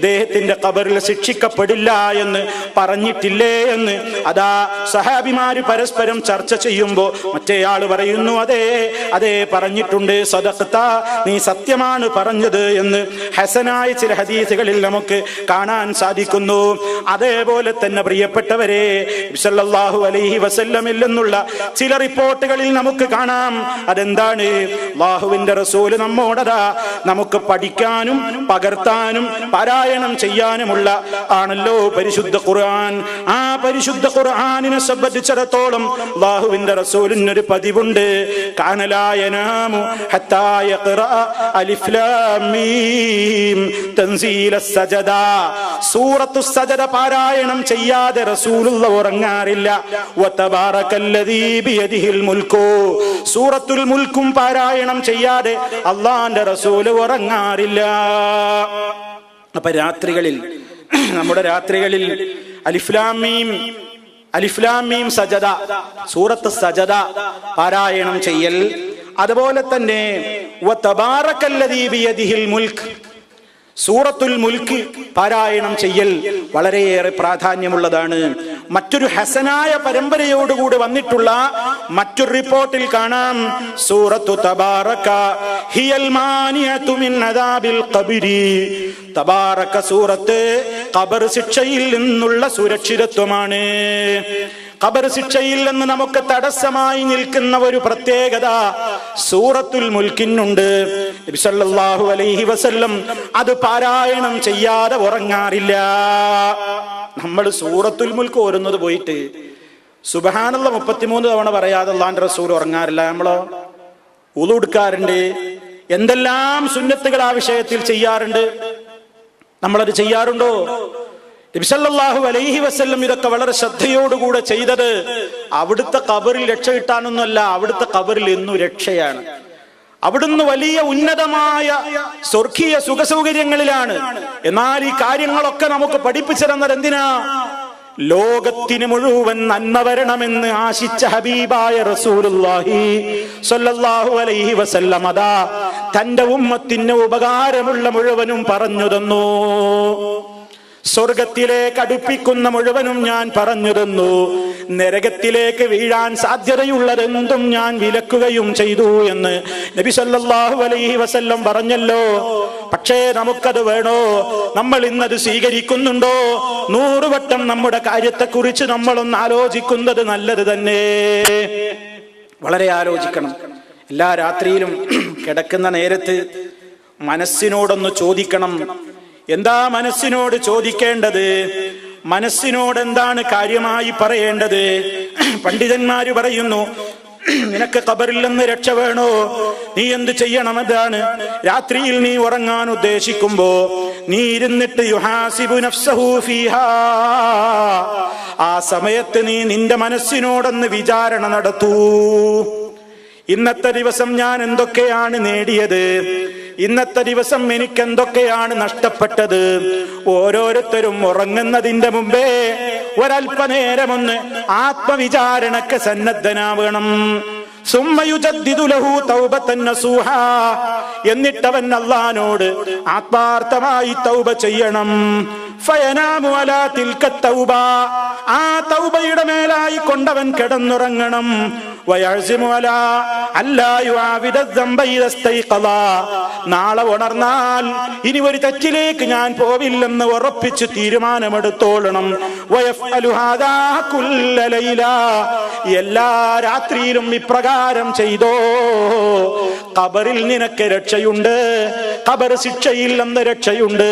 ദേഹത്തിന്റെ ഖബറിൽ ശിക്ഷിക്കപ്പെടില്ല എന്ന് പറഞ്ഞിട്ടില്ലേ എന്ന്. അതാ സഹാബിമാര് പരസ്പരം ചർച്ച ചെയ്യുമ്പോൾ മറ്റേയാള് പറയുന്നു, അതെ പറഞ്ഞിട്ടുണ്ട്, സദഖത, നീ സത്യമാണ് പറഞ്ഞത് എന്ന് ഹസനായ ചില ഹദീസുകളിൽ നമുക്ക് കാണാൻ സാധിക്കുന്നു. അതേപോലെ തന്നെ പ്രിയപ്പെട്ടവരെ, സല്ലല്ലാഹു അലൈഹി വസല്ലമിൽ നിന്നുള്ള ചില റിപ്പോർട്ടുകളിൽ നമുക്ക് കാണാം, അതെന്താണ്? അല്ലാഹുവിന്റെ റസൂല് നമ്മോടതാ നമുക്ക് പഠിക്കാനും പകർത്താനും പാരായണം ചെയ്യാനുമുള്ള ആണല്ലോ പരിശുദ്ധ ഖുർആൻ. ആ പരിശുദ്ധ ഖുർആനിനെ സംബന്ധിച്ചിടത്തോളം അല്ലാഹുവിന്റെ റസൂലിനൊരു പതിവുണ്ട്, കാനലാ യനാമു ഹത്താ യഖറഅ അലിഫ് ലാം മീം തൻസീല സജദ, സൂറത്തു സജദ പാരായണം ചെയ്യാതെ റസൂലുള്ളാഹി ഉറങ്ങാറില്ല. വതബാറകല്ലദീ ബിയദിഹിൽ മുൽക്കു, സൂറത്തുൽ മുൽക്കും പാരായണം ചെയ്യാതെ അല്ലാഹുവിന്റെ റസൂൽ ഉറങ്ങാറില്ല. അപ്പൊ രാത്രികളിൽ, നമ്മുടെ രാത്രികളിൽ അലിഫ് ലാം മീം സജദ, സൂറത്ത് സജദ പാരായണം ചെയ്യൽ, അതുപോലെ തന്നെ വതബാറകല്ലദീ ബിയദിഹിൽ മുൽക്ക്, സൂറത്തുൽ മുൽക്ക് പാരായണം ചെയ്യൽ വളരെയേറെ പ്രാധാന്യമുള്ളതാണ്. മറ്റൊരു ഹസനായ പരമ്പരയോടുകൂടി വന്നിട്ടുള്ള മറ്റൊരു റിപ്പോർട്ടിൽ കാണാം, സൂറത്തു തബാറക ഹിയൽ മാനിയതു മിൻ അദാബിൽ ഖബരി, തബാറക സൂറത്ത് ഖബർ ശിക്ഷയിൽ നിന്നുള്ള സുരക്ഷിതത്വമാണ്. ഖബർ ശിക്ഷയിൽ നിന്ന് നമുക്ക് തടസ്സമായി നിൽക്കുന്ന ഒരു പ്രത്യേകത സൂറത്തുൽ മുൽക്കിനുണ്ട്. നബി സല്ലല്ലാഹു അലൈഹി വസല്ലം അത് പാരായണം ചെയ്യാതെ ഉറങ്ങാറില്ല. നമ്മൾ സൂറത്തുൽ മുൽക്ക് ഓരുന്നത് പോയിട്ട് സുബ്ഹാനല്ലാഹ് 33 തവണ പറയാതെ അല്ലാഹുവിന്റെ റസൂൽ ഉറങ്ങാറില്ല. നമ്മളോ വുളു എടുക്കാറുണ്ട്, എന്തെല്ലാം സുന്നത്തുകൾ ആ വിഷയത്തിൽ ചെയ്യാറുണ്ട്. നമ്മളത് ചെയ്യാറുണ്ടോ? നബി സല്ലല്ലാഹു അലൈഹി വസല്ലം ഇതൊക്കെ വളരെ ശ്രദ്ധയോടുകൂടെ ചെയ്തത് അവിടുത്തെ ഖബറിൽ രക്ഷ കിട്ടാനൊന്നുമല്ല, അവിടുത്തെ ഖബറിൽ എന്നും രക്ഷയാണ്. അവിടുന്ന് വലിയ ഉന്നതമായ സ്വർഗീയ സുഖസൗകര്യങ്ങളിലാണ്. എന്നാൽ ഈ കാര്യങ്ങളൊക്കെ നമുക്ക് പഠിപ്പിച്ചു തന്നത് എന്തിനാ? ലോകത്തിന് മുഴുവൻ നന്മ വരണമെന്ന് ആശിച്ച ഹബീബായ റസൂലുള്ളാഹി സ്വല്ലല്ലാഹു അലൈഹി വസല്ലം അതാ തന്റെ ഉമ്മത്തിന് ഉപകാരമുള്ള മുഴുവനും പറഞ്ഞു തന്നു. സ്വർഗത്തിലേക്ക് അടുപ്പിക്കുന്ന മുഴുവനും ഞാൻ പറഞ്ഞു തന്നു. നരകത്തിലേക്ക് വീഴാൻ സാധ്യതയുള്ളതെന്തും ഞാൻ വിലക്കുകയും ചെയ്തു എന്ന് നബി സല്ലല്ലാഹു അലൈഹി വസല്ലം പറഞ്ഞല്ലോ. പക്ഷേ നമുക്കത് വേണോ? നമ്മൾ ഇന്നത് സ്വീകരിക്കുന്നുണ്ടോ? 100 വട്ടം നമ്മുടെ കാര്യത്തെക്കുറിച്ച് നമ്മളൊന്ന് ആലോചിക്കുന്നത് നല്ലത് തന്നെ. വളരെ ആലോചിക്കണം. എല്ലാ രാത്രിയിലും കിടക്കുന്ന നേരത്ത് മനസ്സിനോടൊന്ന് ചോദിക്കണം. എന്താ മനസ്സിനോട് ചോദിക്കേണ്ടത്? മനസ്സിനോട് എന്താണ് കാര്യമായി പറയേണ്ടത്? പണ്ഡിതന്മാര് പറയുന്നു, നിനക്ക് ഖബറിൽ നിന്ന് രക്ഷ വേണോ? നീ എന്ത് ചെയ്യണം? അതാണ് രാത്രിയിൽ നീ ഉറങ്ങാൻ ഉദ്ദേശിക്കുമ്പോ നീ ഇരുന്നിട്ട് യുഹാസിബു നഫ്സഹു ഫീഹാ, ആ സമയത്ത് നീ നിന്റെ മനസ്സിനോടൊന്ന് വിചാരണ നടത്തൂ. ഇന്നത്തെ ദിവസം ഞാൻ എന്തൊക്കെയാണ് നേടിയത്? ഇന്നത്തെ ദിവസം എനിക്ക് എന്തൊക്കെയാണ് നഷ്ടപ്പെട്ടത്? ഓരോരുത്തരും ഉറങ്ങുന്നതിന്റെ മുമ്പേ ഒരല്പനേരമൊന്ന് ആത്മവിചാരണക്ക് സന്നദ്ധനാവണം. എന്നിട്ടവൻ അല്ലാഹുവിനോട് ആത്മാർത്ഥമായി തൗബ ചെയ്യണം. ആ തൗബയുടെ മേലായി കൊണ്ടവൻ കിടന്നുറങ്ങണം. നാളെ ഉണർന്നാൽ ഇനി ഒരു തെറ്റിലേക്ക് ഞാൻ പോവില്ലെന്ന് ഉറപ്പിച്ച് തീരുമാനമെടുത്തോളണം. എല്ലാ രാത്രിയിലും ഇപ്രകാരം ചെയ്തോ, ഖബറിൽ നിനക്ക് രക്ഷയുണ്ട്. ഖബർ ശിക്ഷയിൽ നിന്ന് രക്ഷയുണ്ട്.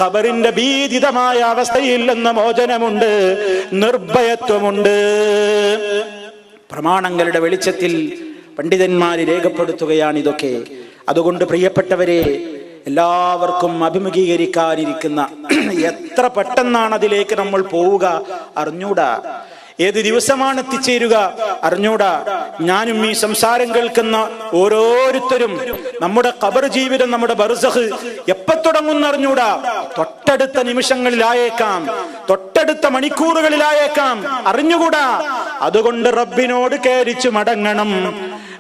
ഖബറിന്റെ ഭീതിതമായ അവസ്ഥയിൽ നിന്ന് മോചനമുണ്ട്, നിർഭയത്വമുണ്ട്. പ്രമാണങ്ങളുടെ വെളിച്ചത്തിൽ പണ്ഡിതന്മാര് രേഖപ്പെടുത്തുകയാണ് ഇതൊക്കെ. അതുകൊണ്ട് പ്രിയപ്പെട്ടവരെ, എല്ലാവർക്കും അഭിമുഖീകരിക്കാനിരിക്കുന്ന എത്ര പെട്ടെന്നാണ് അതിലേക്ക് നമ്മൾ പോവുക അറിഞ്ഞൂടാ. ഏത് ദിവസമാണ് എത്തിച്ചേരുക അറിഞ്ഞൂടാ. ഞാനും ഈ സംസാരം കേൾക്കുന്ന ഓരോരുത്തരും നമ്മുടെ ഖബർ ജീവിതം, നമ്മുടെ ബർസഖ് എപ്പോ തുടങ്ങുന്ന അറിഞ്ഞൂടാ. തൊട്ടടുത്ത നിമിഷങ്ങളിലായേക്കാം, തൊട്ടടുത്ത മണിക്കൂറുകളിലായേക്കാം, അറിഞ്ഞുകൂടാ. അതുകൊണ്ട് റബ്ബിനോട് ഖേദിച്ചു മടങ്ങണം.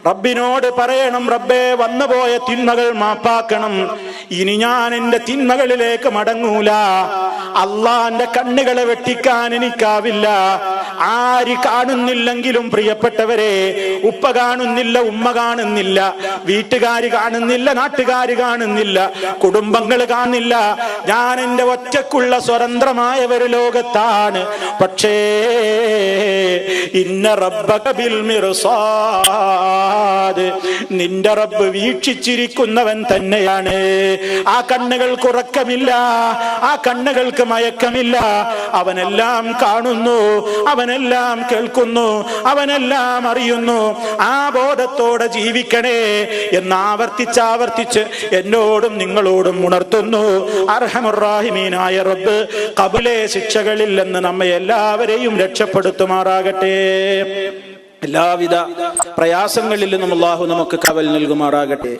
റബ്ബിനോട് പറയണം, റബ്ബേ വന്നുപോയ തിന്മകൾ മാപ്പാക്കണം. ഇനി ഞാൻ എന്റെ തിന്മകളിലേക്ക് മടങ്ങൂല. അള്ളാന്റെ കണ്ണുകളെ വെട്ടിക്കാൻ എനിക്കാവില്ല. ആര് കാണുന്നില്ലെങ്കിലും പ്രിയപ്പെട്ടവരെ, ഉപ്പ കാണുന്നില്ല, ഉമ്മ കാണുന്നില്ല, വീട്ടുകാര് കാണുന്നില്ല, നാട്ടുകാര് കാണുന്നില്ല, കുടുംബങ്ങൾ കാണുന്നില്ല. ഞാൻ എന്റെ ഒറ്റക്കുള്ള സ്വതന്ത്രമായ ഒരു ലോകത്താണ്. പക്ഷേ ഇന്ന റബ്ബക ബിൽ മിർസാദ്, നിന്റെ റബ്ബ് വീക്ഷിച്ചിരിക്കുന്നവൻ തന്നെയാണ്. ആ കണ്ണുകൾക്ക് ഉറക്കമില്ല, ആ കണ്ണുകൾക്ക് മയക്കമില്ല. അവനെല്ലാം കാണുന്നു, അവനെല്ലാം കേൾക്കുന്നു, അവനെല്ലാം അറിയുന്നു. ആ ബോധത്തോടെ ജീവിക്കണേ എന്ന് ആവർത്തിച്ച് എന്നോടും നിങ്ങളോടും ഉണർത്തുന്നു. അർഹമുർ-റഹീമീനായ റബ്ബ് ഖബറിലെ ശിക്ഷകളിൽ നിന്ന് നമ്മെ എല്ലാവരെയും രക്ഷപ്പെടുത്തുമാറാകട്ടെ. എല്ലാവിധ പ്രയാസങ്ങളിൽ നിന്നും അല്ലാഹു നമുക്ക് കാവൽ നൽകുമാറാകട്ടെ.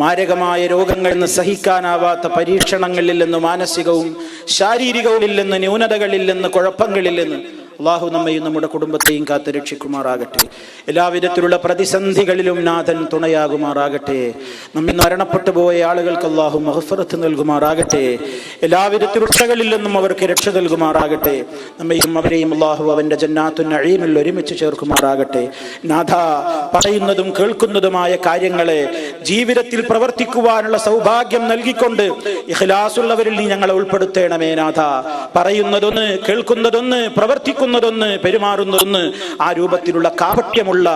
മാരകമായ രോഗങ്ങളിൽ നിന്ന്, സഹിക്കാനാവാത്ത പരീക്ഷണങ്ങളിൽ നിന്ന്, മാനസികവും ശാരീരികവും നിന്ന്, ന്യൂനതകളിൽ നിന്ന്, കുഴപ്പങ്ങളിൽ നിന്ന് അല്ലാഹു നമ്മയും നമ്മുടെ കുടുംബത്തെയും കാത്ത് രക്ഷിക്കുമാറാകട്ടെ. എല്ലാവിധത്തിലുള്ള പ്രതിസന്ധികളിലും നാഥൻ തുണയാകുമാറാകട്ടെ. നമ്മിൽ മരണപ്പെട്ടു പോയ ആളുകൾക്ക് അല്ലാഹു മഗ്ഫിറത്ത് നൽകുമാറാകട്ടെ. എല്ലാവിധത്തിലുള്ളകളിൽ നിന്നും അവർക്ക് രക്ഷ നൽകുമാറാകട്ടെ. നമ്മയും അവരെയും അല്ലാഹു അവന്റെ ജന്നാത്തുൻ നഈമിൽ ഒരുമിച്ച് ചേർക്കുമാറാകട്ടെ. നാഥ, പറയുന്നതും കേൾക്കുന്നതുമായ കാര്യങ്ങളെ ജീവിതത്തിൽ പ്രവർത്തിക്കുവാനുള്ള സൗഭാഗ്യം നൽകിക്കൊണ്ട് ഇഖ്ലാസുള്ളവരിൽ നീ ഞങ്ങളെ ഉൾപ്പെടുത്തണമേ. നാഥ, പറയുന്നതൊന്ന്, കേൾക്കുന്നതൊന്ന്, പ്രവർത്തിക്കുന്നതൊന്ന്, പെരുമാറുന്നതൊന്ന്, ആ രൂപത്തിലുള്ള കാപട്യമുള്ള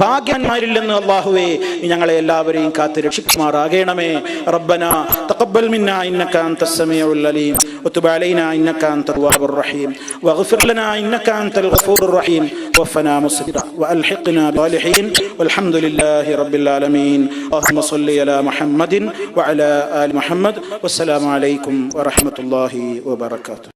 ഭാഗ്യന്മാരിൽ നിന്ന് അല്ലാഹുവേ നീ ഞങ്ങളെ എല്ലാവരെയും കാത്ത് രക്ഷിക്കുമാറാകണമേ. റബ്ബനാ തഖബ്ബൽ മിന്നാ ഇന്നക അൻതസ് സമീഉൽ അലീം വതുബ് അലൈനാ ഇന്നക അൻതൽ തവ്വാബുർ റഹീം വഗ്ഫിർ ലനാ ഇന്നക അൻതൽ ഗഫൂറുർ റഹീം വഫനാ മുസ്ലിമ വഅൽഹിഖ്നാ ബിസ്സാലിഹീൻ വൽഹംദുലില്ലാഹി റബ്ബിൽ ആലമീൻ. അല്ലാഹുമ്മ സ്വല്ലി അലാ മുഹമ്മദിൻ വഅലാ ആലി മുഹമ്മദ്. വസ്സലാമു അലൈക്കും വറഹ്മത്തുള്ളാഹി വബറകാതുഹു.